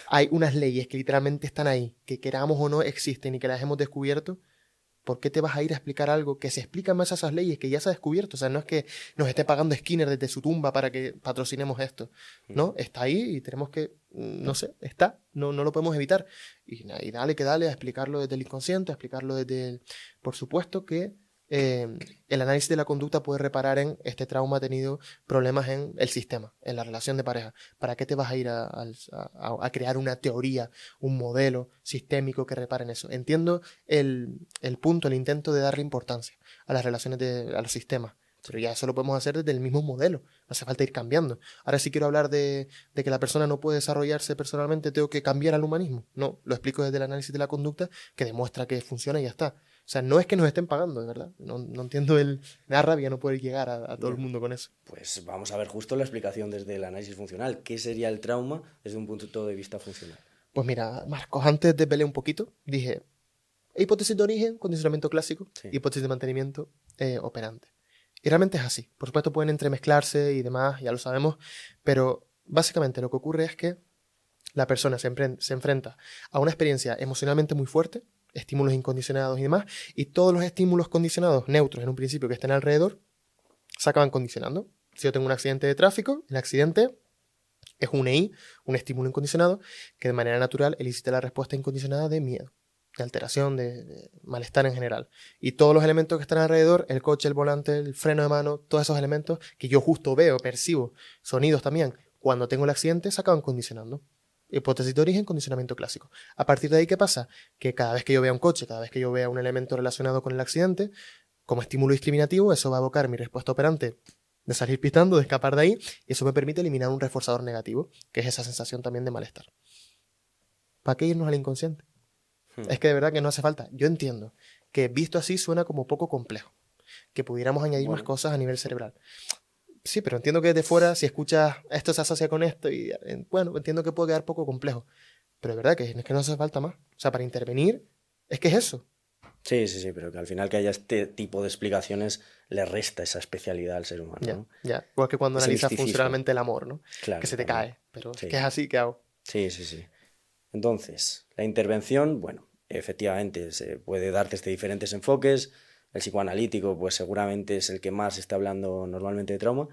Hay unas leyes que literalmente están ahí, que queramos o no existen y que las hemos descubierto. ¿Por qué te vas a ir a explicar algo que se explica más a esas leyes que ya se ha descubierto? O sea, no es que nos esté pagando Skinner desde su tumba para que patrocinemos esto. No, está ahí y tenemos que, no sé, está, no lo podemos evitar. Y dale que dale a explicarlo desde el inconsciente, a explicarlo desde el... Por supuesto que el análisis de la conducta puede reparar en este trauma ha tenido problemas en el sistema, en la relación de pareja. ¿Para qué te vas a ir a crear una teoría, un modelo sistémico que repare en eso? Entiendo el punto, el intento de darle importancia a las relaciones, a los sistemas. Pero ya eso lo podemos hacer desde el mismo modelo. No hace falta ir cambiando. Ahora si quiero hablar de que la persona no puede desarrollarse personalmente, tengo que cambiar al humanismo. No, lo explico desde el análisis de la conducta que demuestra que funciona y ya está. O sea, no es que nos estén pagando, de verdad. No entiendo me da rabia no poder llegar a todo el mundo con eso. Pues vamos a ver justo la explicación desde el análisis funcional. ¿Qué sería el trauma desde un punto de vista funcional? Pues mira, Marcos, antes de pelear un poquito, dije, hipótesis de origen, condicionamiento clásico, Sí. hipótesis de mantenimiento, operante. Y realmente es así. Por supuesto pueden entremezclarse y demás, ya lo sabemos, pero básicamente lo que ocurre es que la persona se enfrenta a una experiencia emocionalmente muy fuerte, estímulos incondicionados y demás, y todos los estímulos condicionados neutros en un principio que estén alrededor se acaban condicionando. Si yo tengo un accidente de tráfico, el accidente es un EI, un estímulo incondicionado, que de manera natural elicita la respuesta incondicionada de miedo, de alteración, de malestar en general. Y todos los elementos que están alrededor, el coche, el volante, el freno de mano, todos esos elementos que yo justo veo, percibo, sonidos también, cuando tengo el accidente se acaban condicionando. Hipótesis de origen, condicionamiento clásico. A partir de ahí, ¿qué pasa? Que cada vez que yo vea un coche, cada vez que yo vea un elemento relacionado con el accidente, como estímulo discriminativo, eso va a evocar mi respuesta operante de salir pitando, de escapar de ahí, y eso me permite eliminar un reforzador negativo, que es esa sensación también de malestar. ¿Para qué irnos al inconsciente? Es que de verdad que no hace falta. Yo entiendo que visto así suena como poco complejo, que pudiéramos añadir más cosas a nivel cerebral. Sí, pero entiendo que desde fuera, si escuchas esto se asocia con esto, y bueno, entiendo que puede quedar poco complejo. Pero es verdad que es que no hace falta más. O sea, para intervenir, es que es eso. Sí, pero que al final que haya este tipo de explicaciones le resta esa especialidad al ser humano, Ya, ¿no? ya. Igual que cuando Ese analizas misticismo. funcionalmente el amor, ¿no? Claro, Que se te también. cae. Pero Sí. es que es así, ¿qué hago? Sí. Entonces, la intervención, bueno, efectivamente se puede dar desde diferentes enfoques. El psicoanalítico, pues seguramente es el que más está hablando normalmente de trauma,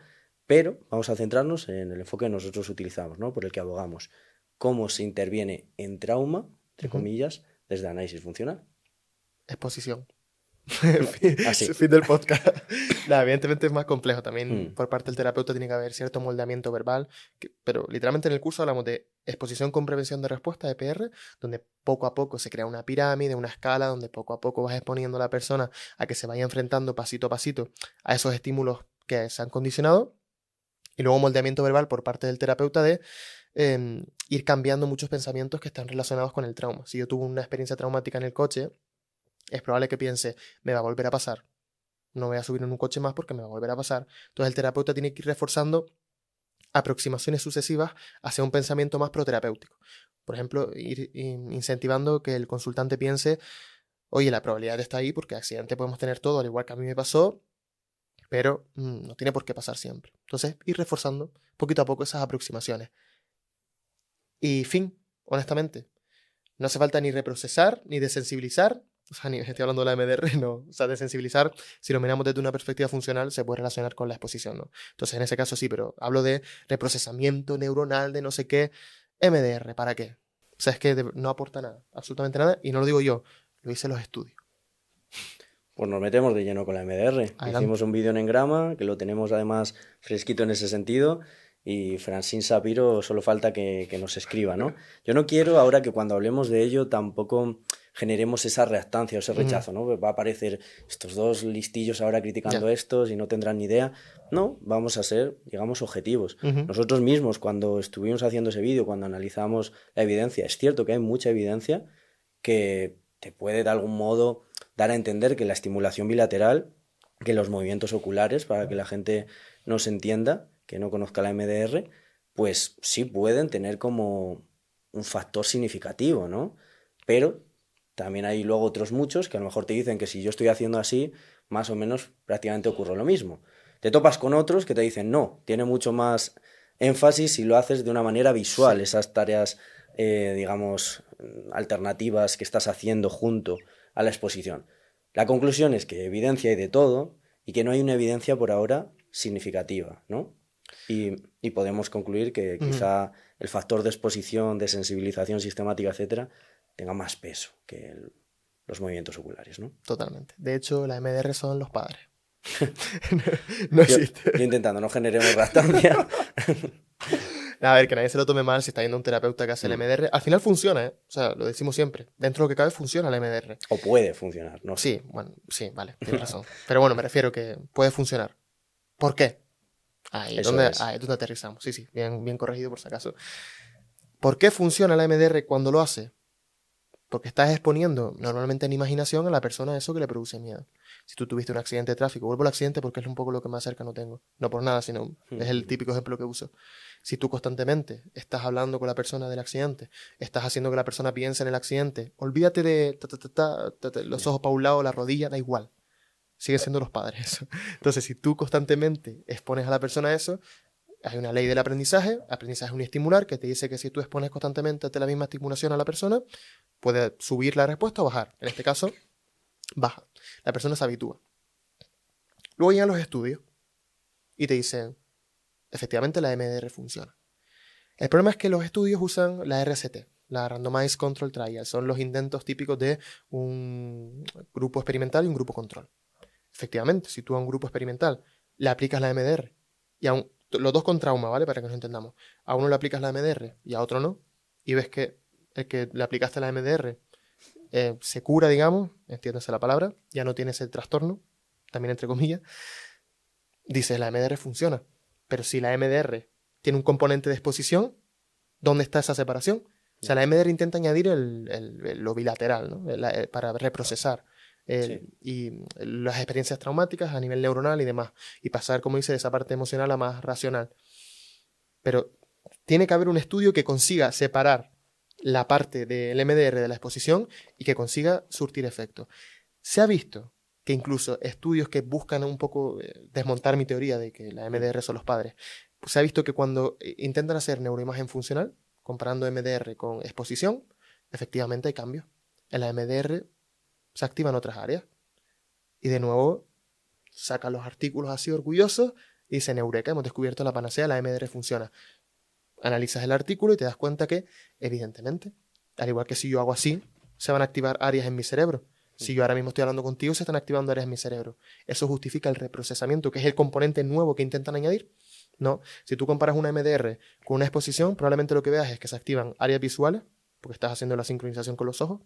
pero vamos a centrarnos en el enfoque que nosotros utilizamos, ¿no? Por el que abogamos. ¿Cómo se interviene en trauma, entre comillas, desde el análisis funcional? Exposición. Así. Fin del podcast. Nada, evidentemente es más complejo. También por parte del terapeuta tiene que haber cierto moldeamiento verbal, pero literalmente en el curso hablamos de exposición con prevención de respuesta, EPR, donde poco a poco se crea una pirámide, una escala, donde poco a poco vas exponiendo a la persona a que se vaya enfrentando pasito a pasito a esos estímulos que se han condicionado, y luego moldeamiento verbal por parte del terapeuta de ir cambiando muchos pensamientos que están relacionados con el trauma. Si yo tuve una experiencia traumática en el coche, es probable que piense, me va a volver a pasar. No voy a subir en un coche más porque me va a volver a pasar. Entonces el terapeuta tiene que ir reforzando aproximaciones sucesivas hacia un pensamiento más proterapéutico. Por ejemplo, ir incentivando que el consultante piense, oye, la probabilidad está ahí porque accidente podemos tener todo, al igual que a mí me pasó, pero no tiene por qué pasar siempre. Entonces, ir reforzando poquito a poco esas aproximaciones. Y fin, honestamente, no hace falta ni reprocesar, ni desensibilizar. O sea, estoy hablando de la MDR, no. O sea, desensibilizar, si lo miramos desde una perspectiva funcional, se puede relacionar con la exposición, ¿no? Entonces, en ese caso sí, pero hablo de reprocesamiento neuronal, de no sé qué. MDR, ¿para qué? O sea, es que no aporta nada, absolutamente nada, y no lo digo yo, lo hice los estudios. Pues nos metemos de lleno con la MDR. Adelante. Hicimos un vídeo en Engrama, que lo tenemos además fresquito en ese sentido, y Francine Shapiro solo falta que nos escriba, ¿no? Yo no quiero ahora que cuando hablemos de ello tampoco generemos esa reactancia o ese rechazo, ¿no? Va a aparecer estos dos listillos ahora criticando estos y no tendrán ni idea. No, vamos a ser, digamos, objetivos. Nosotros mismos, cuando estuvimos haciendo ese vídeo, cuando analizamos la evidencia, es cierto que hay mucha evidencia que te puede de algún modo dar a entender que la estimulación bilateral, que los movimientos oculares, para que la gente nos entienda, que no conozca la MDR, pues sí pueden tener como un factor significativo, ¿no? Pero también hay luego otros muchos que a lo mejor te dicen que si yo estoy haciendo así, más o menos prácticamente ocurre lo mismo. Te topas con otros que te dicen, no, tiene mucho más énfasis si lo haces de una manera visual, esas tareas, digamos, alternativas que estás haciendo junto a la exposición. La conclusión es que evidencia hay de todo y que no hay una evidencia por ahora significativa, ¿no? Y podemos concluir que quizá el factor de exposición, de sensibilización sistemática, etcétera, tenga más peso que los movimientos oculares, ¿no? Totalmente. De hecho, la MDR son los padres. No existe. Yo intentando, no generemos reactancia. A ver, que nadie se lo tome mal si está yendo a un terapeuta que hace el MDR. Al final funciona, ¿eh? O sea, lo decimos siempre. Dentro de lo que cabe funciona el MDR. O puede funcionar, ¿no? Sí, bueno, sí, vale, tienes razón. Pero bueno, me refiero que puede funcionar. ¿Por qué? Ahí es donde aterrizamos. Sí, sí, bien corregido por si acaso. ¿Por qué funciona la MDR cuando lo hace? Porque estás exponiendo normalmente en imaginación a la persona a eso que le produce miedo. Si tú tuviste un accidente de tráfico, vuelvo al accidente porque es un poco lo que más cercano tengo. No por nada, sino es el típico ejemplo que uso. Si tú constantemente estás hablando con la persona del accidente, estás haciendo que la persona piense en el accidente, olvídate de los ojos para un lado, la rodilla, da igual. Siguen siendo los padres eso. Entonces, si tú constantemente expones a la persona a eso, hay una ley del aprendizaje uniestimular, que te dice que si tú expones constantemente ante la misma estimulación a la persona, puede subir la respuesta o bajar. En este caso, baja. La persona se habitúa. Luego llegan los estudios y te dicen, efectivamente la MDR funciona. El problema es que los estudios usan la RCT, la Randomized Control Trial. Son los intentos típicos de un grupo experimental y un grupo control. Efectivamente, si tú a un grupo experimental le aplicas la MDR, y los dos con trauma, ¿vale? Para que nos entendamos. A uno le aplicas la MDR y a otro no, y ves que el que le aplicaste la MDR se cura, digamos, entiéndase la palabra, ya no tiene ese trastorno, también entre comillas, dices, la MDR funciona. Pero si la MDR tiene un componente de exposición, ¿dónde está esa separación? O sea, la MDR intenta añadir lo bilateral, ¿no? Para reprocesar. Y las experiencias traumáticas a nivel neuronal y demás. Y pasar, como dice, de esa parte emocional a más racional. Pero tiene que haber un estudio que consiga separar la parte del MDR de la exposición y que consiga surtir efecto. Se ha visto que incluso estudios que buscan un poco desmontar mi teoría de que la MDR son los padres, pues se ha visto que cuando intentan hacer neuroimagen funcional, comparando MDR con exposición, efectivamente hay cambios. En la MDR se activan otras áreas. Y de nuevo sacan los artículos así orgullosos y dicen, eureka, hemos descubierto la panacea, la MDR funciona. Analizas el artículo y te das cuenta que, evidentemente, al igual que si yo hago así, se van a activar áreas en mi cerebro. Si yo ahora mismo estoy hablando contigo, se están activando áreas en mi cerebro. Eso justifica el reprocesamiento, que es el componente nuevo que intentan añadir. No, si tú comparas una MDR con una exposición, probablemente lo que veas es que se activan áreas visuales, porque estás haciendo la sincronización con los ojos,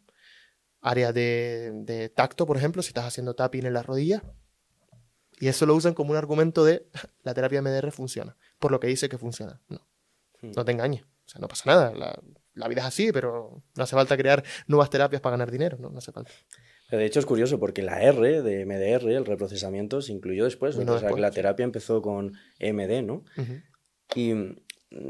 áreas de tacto, por ejemplo, si estás haciendo tapping en las rodillas, y eso lo usan como un argumento de la terapia MDR funciona, por lo que dice que funciona. No te engañes, o sea, no pasa nada, la vida es así, pero no hace falta crear nuevas terapias para ganar dinero, no hace falta. De hecho es curioso porque la R de MDR, el reprocesamiento, se incluyó después, ¿no? O sea, que la terapia empezó con MD, ¿no? Y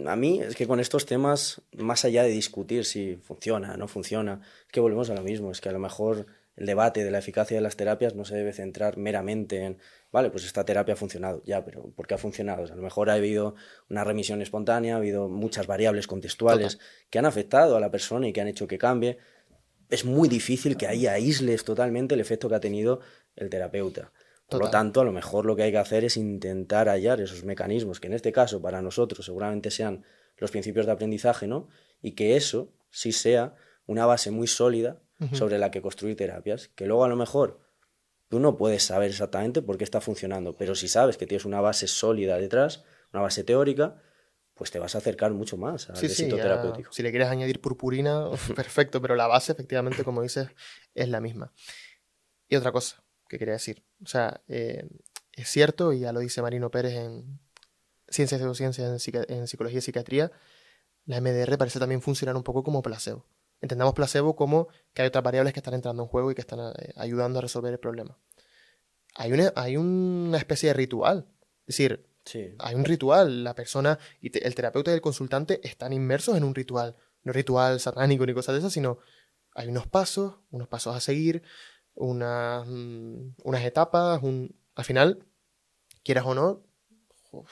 a mí es que con estos temas, más allá de discutir si funciona o no funciona, es que volvemos a lo mismo, es que a lo mejor el debate de la eficacia de las terapias no se debe centrar meramente en, vale, pues esta terapia ha funcionado, ya, pero ¿por qué ha funcionado? O sea, a lo mejor ha habido una remisión espontánea, ha habido muchas variables contextuales que han afectado a la persona y que han hecho que cambie. Es muy difícil que ahí aísles totalmente el efecto que ha tenido el terapeuta. Por lo tanto, a lo mejor lo que hay que hacer es intentar hallar esos mecanismos, que en este caso para nosotros seguramente sean los principios de aprendizaje, ¿no? Y que eso sí sea una base muy sólida sobre la que construir terapias, que luego a lo mejor tú no puedes saber exactamente por qué está funcionando, pero si sabes que tienes una base sólida detrás, una base teórica, pues te vas a acercar mucho más al Sí, éxito ya, terapéutico. si le quieres añadir purpurina, perfecto, pero la base, efectivamente, como dices, es la misma. Y otra cosa que quería decir, o sea, es cierto, y ya lo dice Marino Pérez en Ciencias de Neurociencia en Psicología y Psiquiatría, la MDR parece también funcionar un poco como placebo. Entendamos placebo como que hay otras variables que están entrando en juego y que están ayudando a resolver el problema. Hay una especie de ritual. Es decir, Sí, hay un ritual. La persona y el terapeuta y el consultante están inmersos en un ritual. No ritual satánico ni cosas de esas, sino hay unos pasos a seguir, unas etapas. Al final, quieras o no,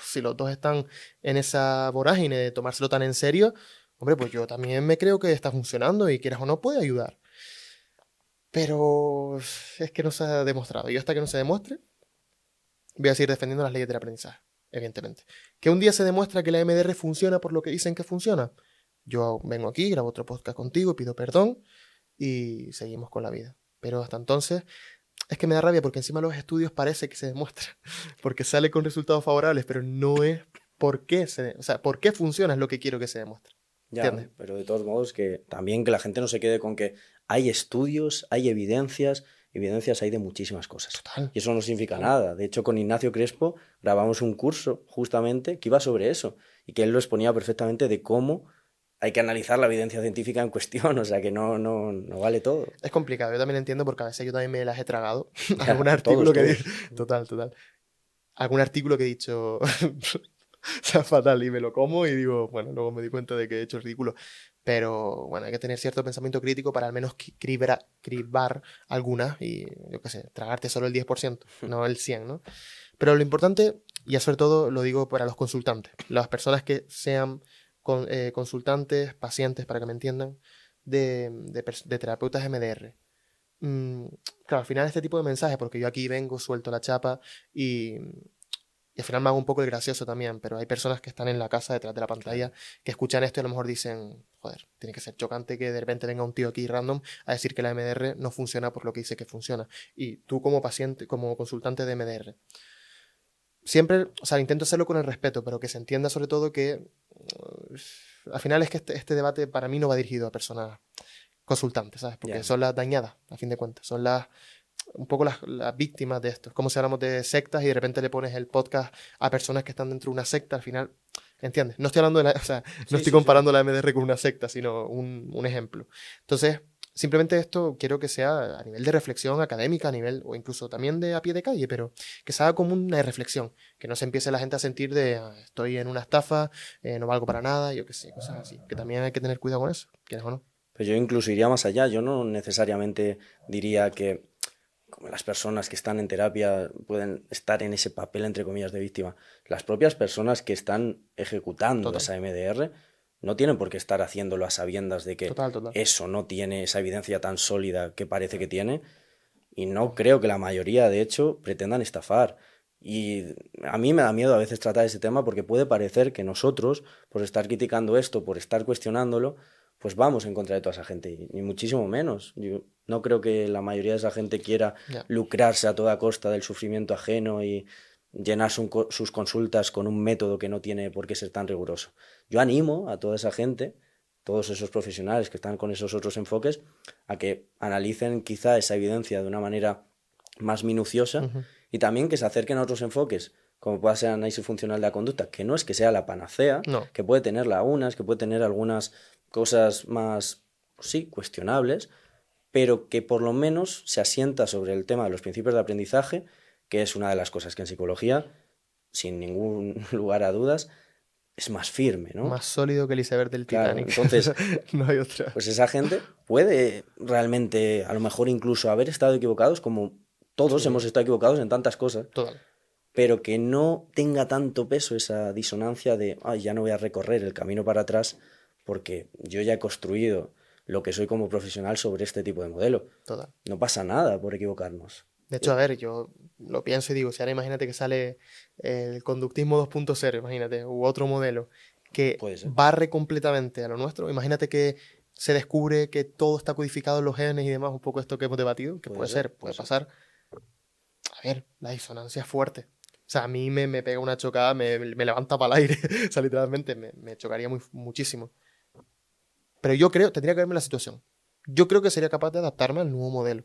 si los dos están en esa vorágine de tomárselo tan en serio, hombre, pues yo también me creo que está funcionando y quieras o no puede ayudar. Pero es que no se ha demostrado. Y hasta que no se demuestre, voy a seguir defendiendo las leyes del aprendizaje, evidentemente. Que un día se demuestra que la MDR funciona por lo que dicen que funciona. Yo vengo aquí, grabo otro podcast contigo, pido perdón y seguimos con la vida. Pero hasta entonces, es que me da rabia porque encima los estudios parece que se demuestra, porque sale con resultados favorables, pero no es por qué o sea, por qué funciona es lo que quiero que se demuestre. ya, ¿Entiendes? pero de todos modos que también que la gente no se quede con que hay estudios, hay evidencias hay de muchísimas cosas. Total. Y eso no significa Total. nada. De hecho, con Ignacio Crespo grabamos un curso justamente que iba sobre eso y que él lo exponía perfectamente de cómo hay que analizar la evidencia científica en cuestión, o sea que no vale todo. Es complicado, yo también entiendo porque a veces yo también me las he tragado. Ya, Algún artículo todos. Total. Algún artículo que he dicho sea fatal y me lo como y digo, bueno, luego me di cuenta de que he hecho el ridículo. Pero bueno, hay que tener cierto pensamiento crítico para al menos cribar algunas y, yo qué sé, tragarte solo el 10%, no el 100%, ¿no? Pero lo importante, y sobre todo lo digo para los consultantes, las personas que sean consultantes, pacientes, para que me entiendan, de terapeutas MDR. Claro, al final este tipo de mensajes, porque yo aquí vengo, suelto la chapa y al final me hago un poco el gracioso también, pero hay personas que están en la casa detrás de la pantalla que escuchan esto y a lo mejor dicen, joder, tiene que ser chocante que de repente venga un tío aquí random a decir que la MDR no funciona por lo que dice que funciona. Y tú como paciente, como consultante de MDR, siempre, o sea, intento hacerlo con el respeto, pero que se entienda sobre todo que al final es que este debate para mí no va dirigido a personas consultantes, ¿sabes? Porque Ya. son las dañadas, a fin de cuentas, son un poco las víctimas de esto. Es como si hablamos de sectas y de repente le pones el podcast a personas que están dentro de una secta, al final, ¿entiendes? No estoy hablando o sea, no estoy comparando la MDR con una secta, sino un ejemplo. Entonces, simplemente esto quiero que sea a nivel de reflexión académica, a nivel, o incluso también de a pie de calle, pero que se haga como una reflexión, que no se empiece la gente a sentir de estoy en una estafa, no valgo para nada, yo qué sé, cosas así. Que también hay que tener cuidado con eso, ¿quieres o no? Pues yo incluso iría más allá. Yo no necesariamente diría que como las personas que están en terapia pueden estar en ese papel, entre comillas, de víctima. Las propias personas que están ejecutando Total. esa MDR no tienen por qué estar haciéndolo a sabiendas de que Total. eso no tiene esa evidencia tan sólida que parece que tiene. Y no creo que la mayoría, de hecho, pretendan estafar. Y a mí me da miedo a veces tratar ese tema porque puede parecer que nosotros, por estar criticando esto, por estar cuestionándolo, pues vamos en contra de toda esa gente, y ni muchísimo menos. Yo no creo que la mayoría de esa gente quiera Ya. lucrarse a toda costa del sufrimiento ajeno y llenar sus consultas con un método que no tiene por qué ser tan riguroso. Yo animo a toda esa gente, todos esos profesionales que están con esos otros enfoques, a que analicen quizá esa evidencia de una manera más minuciosa Ujú. y también que se acerquen a otros enfoques, como pueda ser análisis funcional de la conducta, que no es que sea la panacea, No. que puede tener lagunas, que puede tener algunas cosas más, sí, cuestionables, pero que por lo menos se asienta sobre el tema de los principios de aprendizaje, que es una de las cosas que en psicología, sin ningún lugar a dudas, es más firme, ¿no? Más sólido que el iceberg del Claro, Titanic. entonces, no hay otra. pues esa gente puede realmente, a lo mejor incluso haber estado equivocados, como todos Sí. hemos estado equivocados en tantas cosas, Total. pero que no tenga tanto peso esa disonancia de, ay, ya no voy a recorrer el camino para atrás porque yo ya he construido lo que soy como profesional sobre este tipo de modelo. Total. No pasa nada por equivocarnos. De hecho, a ver, yo lo pienso y digo, si ahora imagínate que sale el conductismo 2.0, imagínate, u otro modelo que Puede ser. barre completamente a lo nuestro, imagínate que se descubre que todo está codificado en los genes y demás, un poco esto que hemos debatido, que puede ser, puede pasar. A ver, la disonancia es fuerte. sea, a mí me pega una chocada, me levanta para el aire. O sea, literalmente me chocaría muchísimo. Pero yo creo, tendría que verme la situación. Yo creo que sería capaz de adaptarme al nuevo modelo.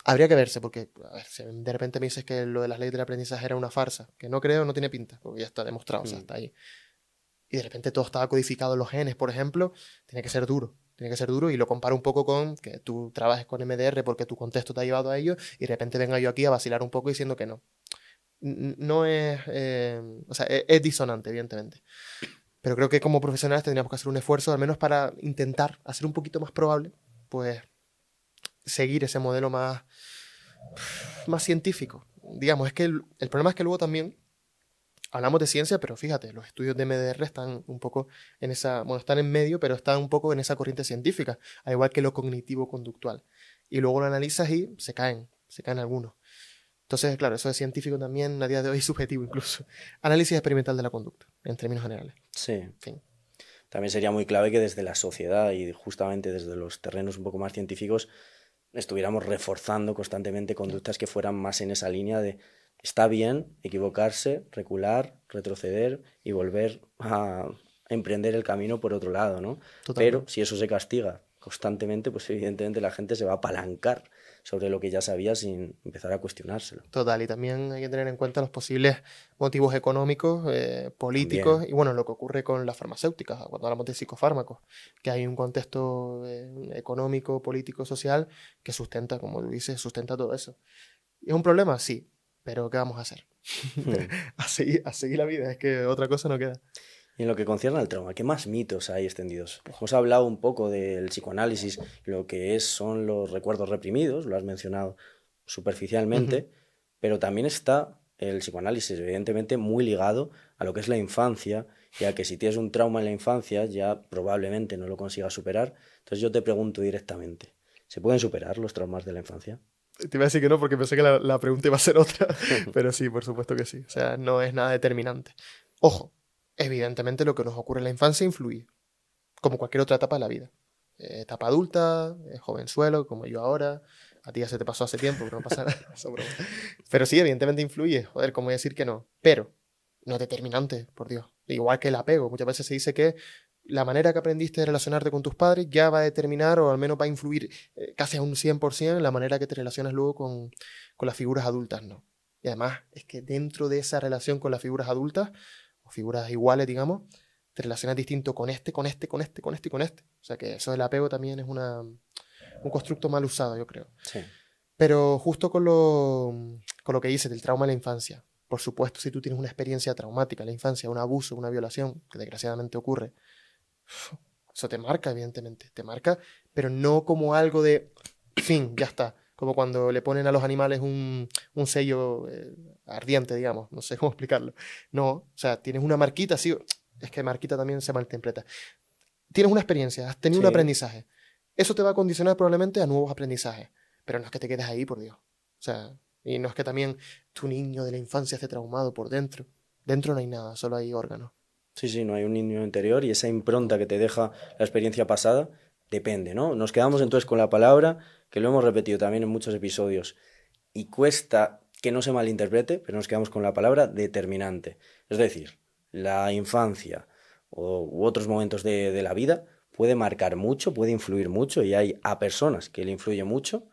Habría que verse, porque a ver, si de repente me dices que lo de las leyes del aprendizaje era una farsa, que no creo, no tiene pinta, porque ya está demostrado, o sea, está ahí. Y de repente todo estaba codificado en los genes, por ejemplo, tiene que ser duro. Tiene que ser duro y lo comparo un poco con que tú trabajes con MDR porque tu contexto te ha llevado a ello y de repente venga yo aquí a vacilar un poco diciendo que no. No es... o sea, es disonante, evidentemente. Pero creo que como profesionales tendríamos que hacer un esfuerzo, al menos para intentar hacer un poquito más probable, pues seguir ese modelo más científico. Digamos, es que el problema es que luego también hablamos de ciencia, pero fíjate, los estudios de MDR están un poco en esa, bueno, están en medio, pero están un poco en esa corriente científica, al igual que lo cognitivo-conductual. Y luego lo analizas y se caen algunos. Entonces, claro, eso es científico también, a día de hoy subjetivo incluso. Análisis experimental de la conducta, en términos generales. Sí. En fin. También sería muy clave que desde la sociedad y justamente desde los terrenos un poco más científicos estuviéramos reforzando constantemente conductas que fueran más en esa línea de está bien equivocarse, recular, retroceder y volver a emprender el camino por otro lado, ¿no? Totalmente. Pero si eso se castiga constantemente, pues evidentemente la gente se va a apalancar sobre lo que ya sabía sin empezar a cuestionárselo. Total, y también hay que tener en cuenta los posibles motivos económicos, políticos, También. y bueno, lo que ocurre con las farmacéuticas, cuando hablamos de psicofármacos, que hay un contexto económico, político, social, que sustenta, como tú dices, sustenta todo eso. ¿Es un problema? Sí, pero ¿qué vamos a hacer? A seguir la vida, es que otra cosa no queda. Y en lo que concierne al trauma, ¿qué más mitos hay extendidos? Hemos hablado un poco del psicoanálisis, lo que son los recuerdos reprimidos, lo has mencionado superficialmente, pero también está el psicoanálisis, evidentemente, muy ligado a lo que es la infancia, ya que si tienes un trauma en la infancia ya probablemente no lo consigas superar. Entonces yo te pregunto directamente, ¿se pueden superar los traumas de la infancia? Te iba a decir que no porque pensé que la pregunta iba a ser otra, pero sí, por supuesto que sí. O sea, no es nada determinante. Ojo, evidentemente lo que nos ocurre en la infancia influye, como cualquier otra etapa de la vida. Etapa adulta, jovenzuelo, como yo ahora. A ti ya se te pasó hace tiempo, pero no pasa nada. Eso es broma. Pero sí, evidentemente influye. Joder, ¿cómo voy a decir que no? Pero no es determinante, por Dios. Igual que el apego. Muchas veces se dice que la manera que aprendiste de relacionarte con tus padres ya va a determinar o al menos va a influir casi a un 100% en la manera que te relacionas luego con las figuras adultas, ¿no? Y además es que dentro de esa relación con las figuras adultas, o figuras iguales, digamos, te relacionas distinto con este, con este, con este, con este y con este. O sea que eso del apego también es un constructo mal usado, yo creo. Sí. Pero justo con lo que dices del trauma en la infancia, por supuesto, si tú tienes una experiencia traumática en la infancia, un abuso, una violación, que desgraciadamente ocurre, eso te marca, evidentemente, te marca, pero no como algo de, fin, ya está. Como cuando le ponen a los animales un sello ardiente, digamos, no sé cómo explicarlo. No, o sea, tienes una marquita, sí, es que marquita también se malinterpreta. Tienes una experiencia, has tenido un Sí. aprendizaje. Eso te va a condicionar probablemente a nuevos aprendizajes, pero no es que te quedes ahí, por Dios. O sea, y no es que también tu niño de la infancia esté traumado por dentro. Dentro no hay nada, solo hay órganos. Sí, sí, no hay un niño interior y esa impronta que te deja la experiencia pasada depende, ¿no? Nos quedamos entonces con la palabra, que lo hemos repetido también en muchos episodios, y cuesta que no se malinterprete, pero nos quedamos con la palabra determinante. Es decir, la infancia u otros momentos de la vida puede marcar mucho, puede influir mucho, y hay a personas que le influye mucho,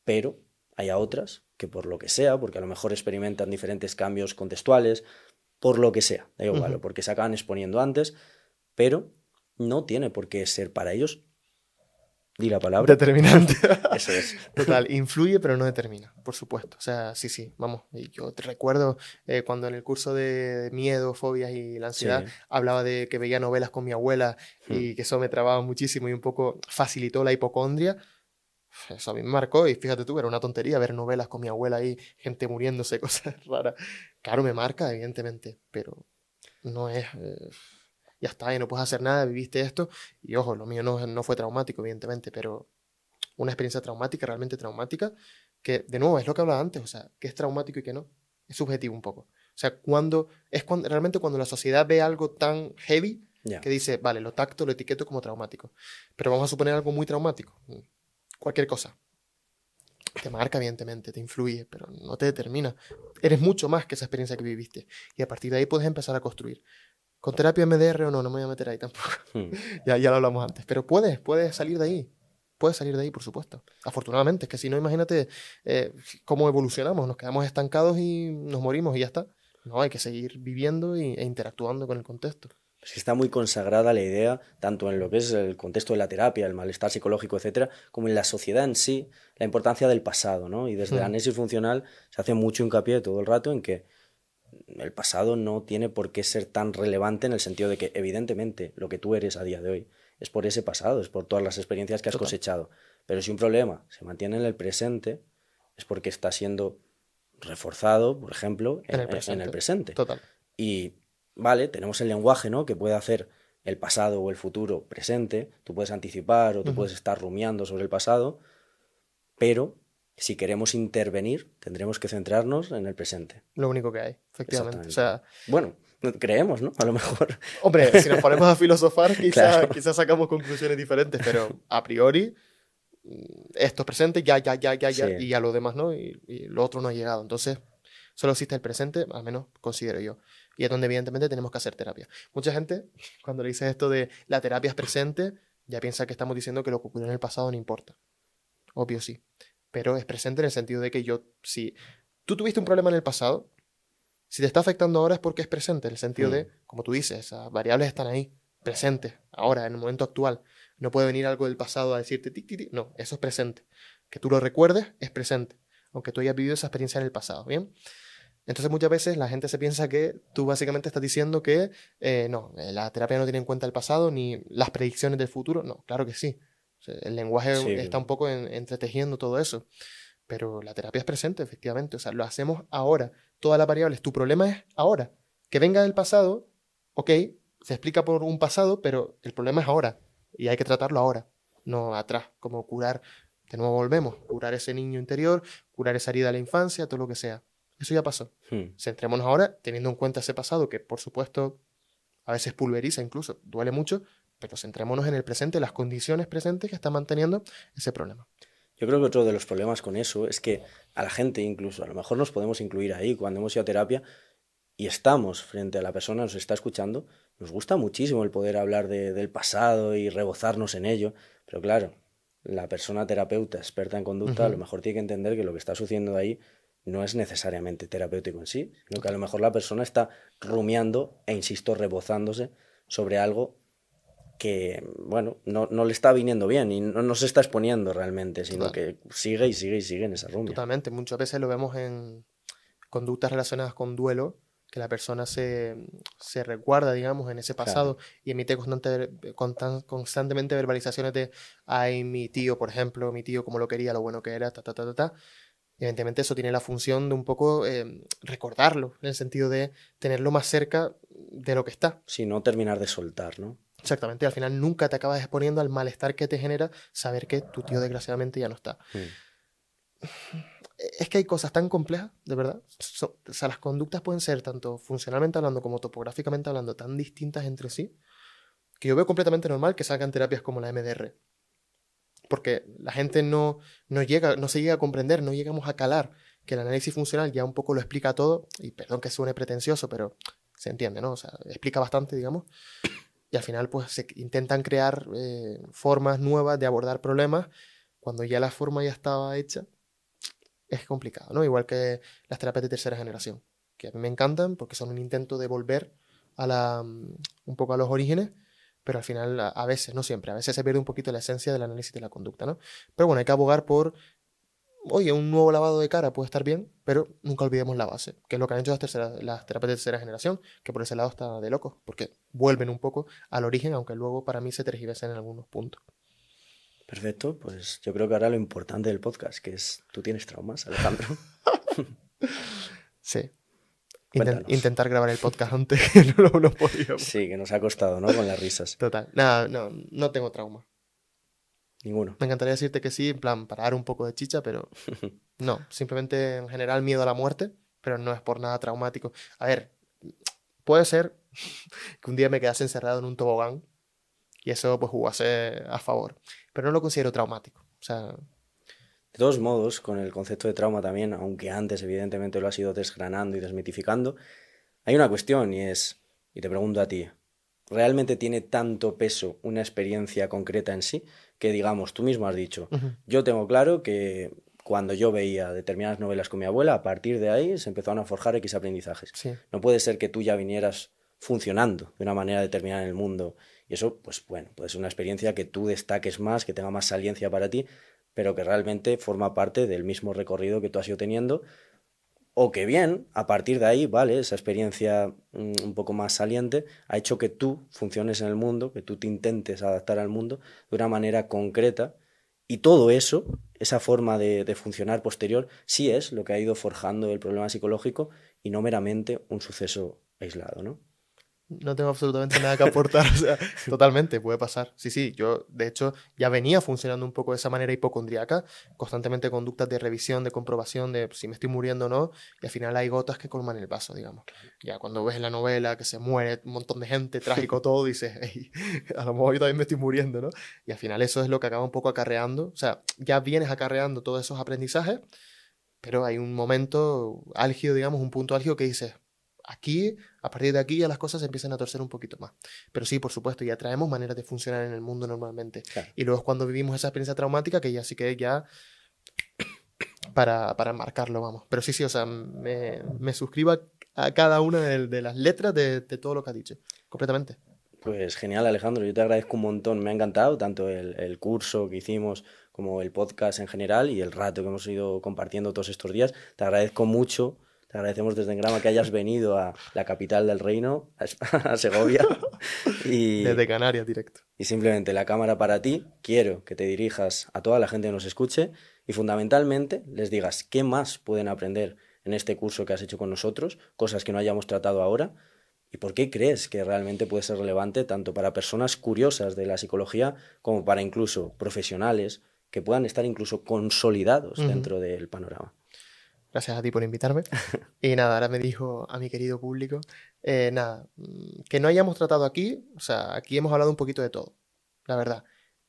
pero hay a otras que por lo que sea, porque a lo mejor experimentan diferentes cambios contextuales, por lo que sea, da igual, o porque se acaban exponiendo antes, pero no tiene por qué ser para ellos, di la palabra. Determinante. Eso es. Total, influye pero no determina, por supuesto. O sea, sí, sí, vamos. Y yo te recuerdo cuando en el curso de miedo, fobias y la ansiedad Sí. hablaba de que veía novelas con mi abuela y que eso me trababa muchísimo y un poco facilitó la hipocondria. Eso a mí me marcó y fíjate tú, era una tontería ver novelas con mi abuela ahí, gente muriéndose, cosas raras. Claro, me marca, evidentemente, pero no es... ya está, y no puedes hacer nada, viviste esto. Y ojo, lo mío no fue traumático, evidentemente, pero una experiencia traumática, realmente traumática, que de nuevo es lo que hablaba antes, o sea, qué es traumático y qué no. Es subjetivo un poco. O sea, realmente cuando la sociedad ve algo tan heavy Ya. que dice, vale, lo tacto, lo etiqueto como traumático. Pero vamos a suponer algo muy traumático. Cualquier cosa. Te marca, evidentemente, te influye, pero no te determina. Eres mucho más que esa experiencia que viviste. Y a partir de ahí puedes empezar a construir. Con terapia MDR o no, no me voy a meter ahí tampoco. Hmm. Ya lo hablamos antes. Pero puedes salir de ahí. Puedes salir de ahí, por supuesto. Afortunadamente, es que si no, imagínate cómo evolucionamos. Nos quedamos estancados y nos morimos y ya está. No, hay que seguir viviendo e interactuando con el contexto. Es que está muy consagrada la idea, tanto en lo que es el contexto de la terapia, el malestar psicológico, etcétera, como en la sociedad en sí, la importancia del pasado, ¿no? Y desde el análisis funcional se hace mucho hincapié todo el rato en que el pasado no tiene por qué ser tan relevante en el sentido de que, evidentemente, lo que tú eres a día de hoy es por ese pasado, es por todas las experiencias que has Total. cosechado. Pero si un problema se mantiene en el presente, es porque está siendo reforzado, por ejemplo, en el presente. Total. Y vale, tenemos el lenguaje, ¿no?, que puede hacer el pasado o el futuro presente, tú puedes anticipar o tú puedes estar rumiando sobre el pasado, pero si queremos intervenir, tendremos que centrarnos en el presente. Lo único que hay, efectivamente. O sea, bueno, creemos, ¿no? A lo mejor. hombre, si nos ponemos a filosofar, Claro. quizás sacamos conclusiones diferentes, pero a priori, esto es presente, ya, Sí. y ya lo demás no, y lo otro no ha llegado. Entonces, solo existe el presente, al menos considero yo. Y es donde evidentemente tenemos que hacer terapia. Mucha gente, cuando le dices esto de la terapia es presente, ya piensa que estamos diciendo que lo que ocurrió en el pasado no importa. Obvio sí. Pero es presente en el sentido de que si tú tuviste un problema en el pasado, si te está afectando ahora es porque es presente, en el sentido de, como tú dices, esas variables están ahí, presentes, ahora, en el momento actual. No puede venir algo del pasado a decirte, tic, tic, tic. No, eso es presente. Que tú lo recuerdes es presente, aunque tú hayas vivido esa experiencia en el pasado, ¿bien? Entonces muchas veces la gente se piensa que tú básicamente estás diciendo que la terapia no tiene en cuenta el pasado ni las predicciones del futuro. No, claro que sí. O sea, el lenguaje Sí. está un poco entretejiendo todo eso. Pero la terapia es presente, efectivamente. O sea, lo hacemos ahora. Todas las variables. Tu problema es ahora. Que venga del pasado, ok, se explica por un pasado, pero el problema es ahora. Y hay que tratarlo ahora, no atrás. Como curar, de nuevo volvemos, curar ese niño interior, curar esa herida de la infancia, todo lo que sea. Eso ya pasó. Centrémonos ahora, teniendo en cuenta ese pasado, que por supuesto a veces pulveriza incluso, duele mucho, pero centrémonos en el presente, las condiciones presentes que están manteniendo ese problema. Yo creo que otro de los problemas con eso es que a la gente incluso, a lo mejor nos podemos incluir ahí cuando hemos ido a terapia y estamos frente a la persona, nos está escuchando, nos gusta muchísimo el poder hablar del pasado y rebozarnos en ello, pero claro, la persona terapeuta experta en conducta a lo mejor tiene que entender que lo que está sucediendo ahí no es necesariamente terapéutico en sí, sino que a lo mejor la persona está rumiando e, insisto, rebozándose sobre algo que, bueno, no le está viniendo bien y no se está exponiendo realmente, sino que sigue y sigue y sigue en esa rumia. Totalmente. Muchas veces lo vemos en conductas relacionadas con duelo, que la persona se recuerda, digamos, en ese pasado y emite constantemente verbalizaciones de, ay, mi tío, por ejemplo, mi tío, como lo quería, lo bueno que era, ta, ta, ta, ta, ta. Evidentemente eso tiene la función de un poco recordarlo, en el sentido de tenerlo más cerca de lo que está. Sí, no terminar de soltar, ¿no? Exactamente, al final nunca te acabas exponiendo al malestar que te genera saber que tu tío desgraciadamente ya no está. Es que hay cosas tan complejas, de verdad. O sea, las conductas pueden ser tanto funcionalmente hablando como topográficamente hablando tan distintas entre sí, que yo veo completamente normal que salgan terapias como la MDR. Porque la gente no se llega a comprender, no llegamos a calar que el análisis funcional ya un poco lo explica todo, y perdón que suene pretencioso, pero se entiende, ¿no? O sea, explica bastante, digamos. Y al final, pues, se intentan crear formas nuevas de abordar problemas cuando ya la forma ya estaba hecha. Es complicado, ¿no? Igual que las terapias de tercera generación, que a mí me encantan porque son un intento de volver un poco a los orígenes, pero al final, a veces, no siempre, a veces se pierde un poquito la esencia del análisis de la conducta, ¿no? Pero bueno, hay que abogar por, oye, un nuevo lavado de cara puede estar bien, pero nunca olvidemos la base, que es lo que han hecho las terapias de tercera generación, que por ese lado está de locos, porque vuelven un poco al origen, aunque luego para mí se tergiversan en algunos puntos. Perfecto, pues yo creo que ahora lo importante del podcast, que es, ¿tú tienes traumas, Alejandro? Sí. Cuéntanos. Intentar grabar el podcast antes que no podíamos. Sí, que nos ha costado, ¿no? Con las risas. Total. Nada, no tengo trauma. Ninguno. Me encantaría decirte que sí, en plan, para dar un poco de chicha, pero no. Simplemente en general miedo a la muerte, pero no es por nada traumático. A ver, puede ser que un día me quedase encerrado en un tobogán y eso pues jugase a favor, pero no lo considero traumático. O sea, todos modos, con el concepto de trauma también, aunque antes evidentemente lo has ido desgranando y desmitificando, hay una cuestión y te pregunto a ti, ¿realmente tiene tanto peso una experiencia concreta en sí? Que digamos, tú mismo has dicho, yo tengo claro que cuando yo veía determinadas novelas con mi abuela, a partir de ahí se empezaron a forjar X aprendizajes. Sí. No puede ser que tú ya vinieras funcionando de una manera determinada en el mundo y eso, pues bueno, puede ser una experiencia que tú destaques más, que tenga más saliencia para ti, pero que realmente forma parte del mismo recorrido que tú has ido teniendo, o que bien, a partir de ahí, vale, esa experiencia un poco más saliente ha hecho que tú funciones en el mundo, que tú te intentes adaptar al mundo de una manera concreta, y todo eso, esa forma de funcionar posterior, sí es lo que ha ido forjando el problema psicológico y no meramente un suceso aislado, ¿no? No tengo absolutamente nada que aportar, o sea, totalmente, puede pasar. Sí, sí, yo de hecho ya venía funcionando un poco de esa manera hipocondriaca, constantemente conductas de revisión, de comprobación de si me estoy muriendo o no, y al final hay gotas que colman el vaso, digamos. Ya cuando ves en la novela que se muere un montón de gente, trágico todo, dices, hey, a lo mejor yo también me estoy muriendo, ¿no? Y al final eso es lo que acaba un poco acarreando, o sea, ya vienes acarreando todos esos aprendizajes, pero hay un momento álgido, digamos, un punto álgido que dices, aquí, a partir de aquí ya las cosas se empiezan a torcer un poquito más. Pero sí, por supuesto, ya traemos maneras de funcionar en el mundo normalmente. Claro. Y luego es cuando vivimos esa experiencia traumática que ya sí que ya para marcarlo, vamos. Pero sí, o sea, me suscribo a cada una de las letras de todo lo que has dicho. Completamente. Pues genial, Alejandro, yo te agradezco un montón, me ha encantado tanto el curso que hicimos como el podcast en general y el rato que hemos ido compartiendo todos estos días. Te agradezco mucho, te agradecemos desde Engrama que hayas venido a la capital del reino, a Segovia. Desde Canarias, directo. Y simplemente la cámara para ti, quiero que te dirijas a toda la gente que nos escuche y fundamentalmente les digas qué más pueden aprender en este curso que has hecho con nosotros, cosas que no hayamos tratado ahora. ¿Y por qué crees que realmente puede ser relevante tanto para personas curiosas de la psicología como para incluso profesionales que puedan estar incluso consolidados dentro del panorama? Gracias a ti por invitarme. Y nada, ahora me dijo a mi querido público, nada, que no hayamos tratado aquí, o sea, aquí hemos hablado un poquito de todo, la verdad.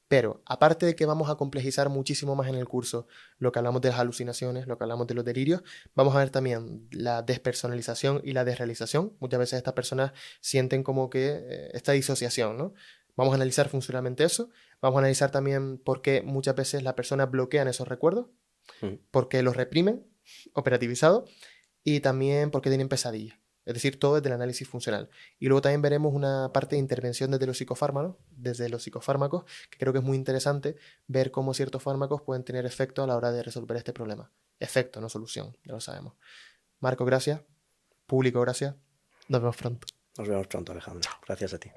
Pero aparte de que vamos a complejizar muchísimo más en el curso lo que hablamos de las alucinaciones, lo que hablamos de los delirios, vamos a ver también la despersonalización y la desrealización. Muchas veces estas personas sienten como que esta disociación, ¿no? Vamos a analizar funcionalmente eso. Vamos a analizar también por qué muchas veces las personas bloquean esos recuerdos, por qué los reprimen, operativizados, y también por qué tienen pesadillas. Es decir, todo desde el análisis funcional. Y luego también veremos una parte de intervención desde los psicofármacos, que creo que es muy interesante ver cómo ciertos fármacos pueden tener efecto a la hora de resolver este problema. Efecto, no solución, ya lo sabemos. Marco, gracias. Público, gracias. Nos vemos pronto. Nos vemos pronto, Alejandro. Gracias a ti.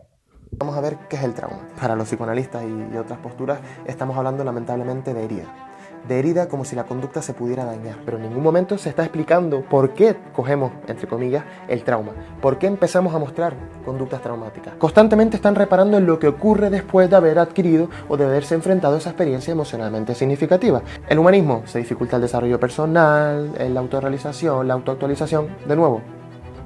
Vamos a ver qué es el trauma. Para los psicoanalistas y otras posturas estamos hablando lamentablemente de herida. De herida como si la conducta se pudiera dañar. Pero en ningún momento se está explicando por qué cogemos, entre comillas, el trauma. ¿Por qué empezamos a mostrar conductas traumáticas? Constantemente están reparando en lo que ocurre después de haber adquirido o de haberse enfrentado a esa experiencia emocionalmente significativa. El humanismo se dificulta el desarrollo personal, la autorrealización, la autoactualización. De nuevo,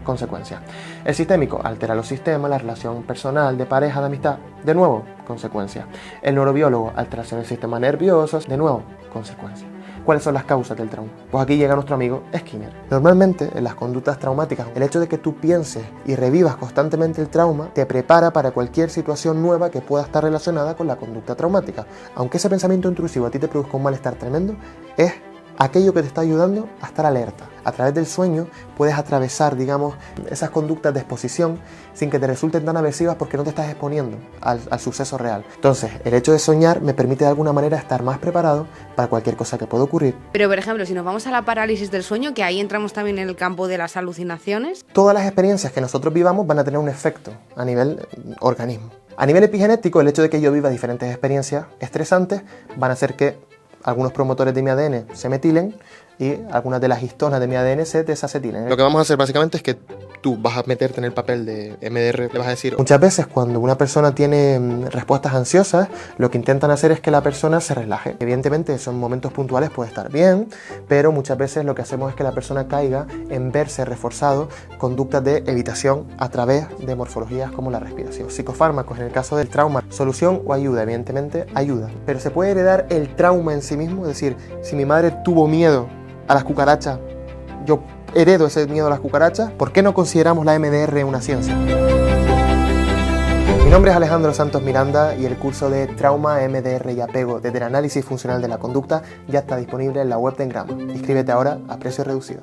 consecuencia. El sistémico altera los sistemas, la relación personal, de pareja, de amistad. De nuevo, consecuencia. El neurobiólogo, alteración del sistema nervioso. De nuevo, consecuencia. ¿Cuáles son las causas del trauma? Pues aquí llega nuestro amigo Skinner. Normalmente, en las conductas traumáticas, el hecho de que tú pienses y revivas constantemente el trauma te prepara para cualquier situación nueva que pueda estar relacionada con la conducta traumática. Aunque ese pensamiento intrusivo a ti te produzca un malestar tremendo, es aquello que te está ayudando a estar alerta. A través del sueño puedes atravesar, digamos, esas conductas de exposición sin que te resulten tan aversivas porque no te estás exponiendo al suceso real. Entonces, el hecho de soñar me permite de alguna manera estar más preparado para cualquier cosa que pueda ocurrir. Pero, por ejemplo, si nos vamos a la parálisis del sueño, que ahí entramos también en el campo de las alucinaciones. Todas las experiencias que nosotros vivamos van a tener un efecto a nivel organismo. A nivel epigenético, el hecho de que yo viva diferentes experiencias estresantes van a hacer que algunos promotores de mi ADN se metilen, y algunas de las histonas de mi ADN se desacetilen. Lo que vamos a hacer básicamente es que tú vas a meterte en el papel de MDR, le vas a decir... Muchas veces cuando una persona tiene respuestas ansiosas, lo que intentan hacer es que la persona se relaje. Evidentemente son momentos puntuales, puede estar bien, pero muchas veces lo que hacemos es que la persona caiga en verse reforzado conductas de evitación a través de morfologías como la respiración. Psicofármacos en el caso del trauma, solución o ayuda, evidentemente ayuda. Pero se puede heredar el trauma en sí mismo, es decir, si mi madre tuvo miedo a las cucarachas, yo heredo ese miedo a las cucarachas. ¿Por qué no consideramos la MDR una ciencia? Mi nombre es Alejandro Santos Miranda y el curso de Trauma, MDR y Apego desde el análisis funcional de la conducta ya está disponible en la web de Engrama. Inscríbete ahora a precio reducido.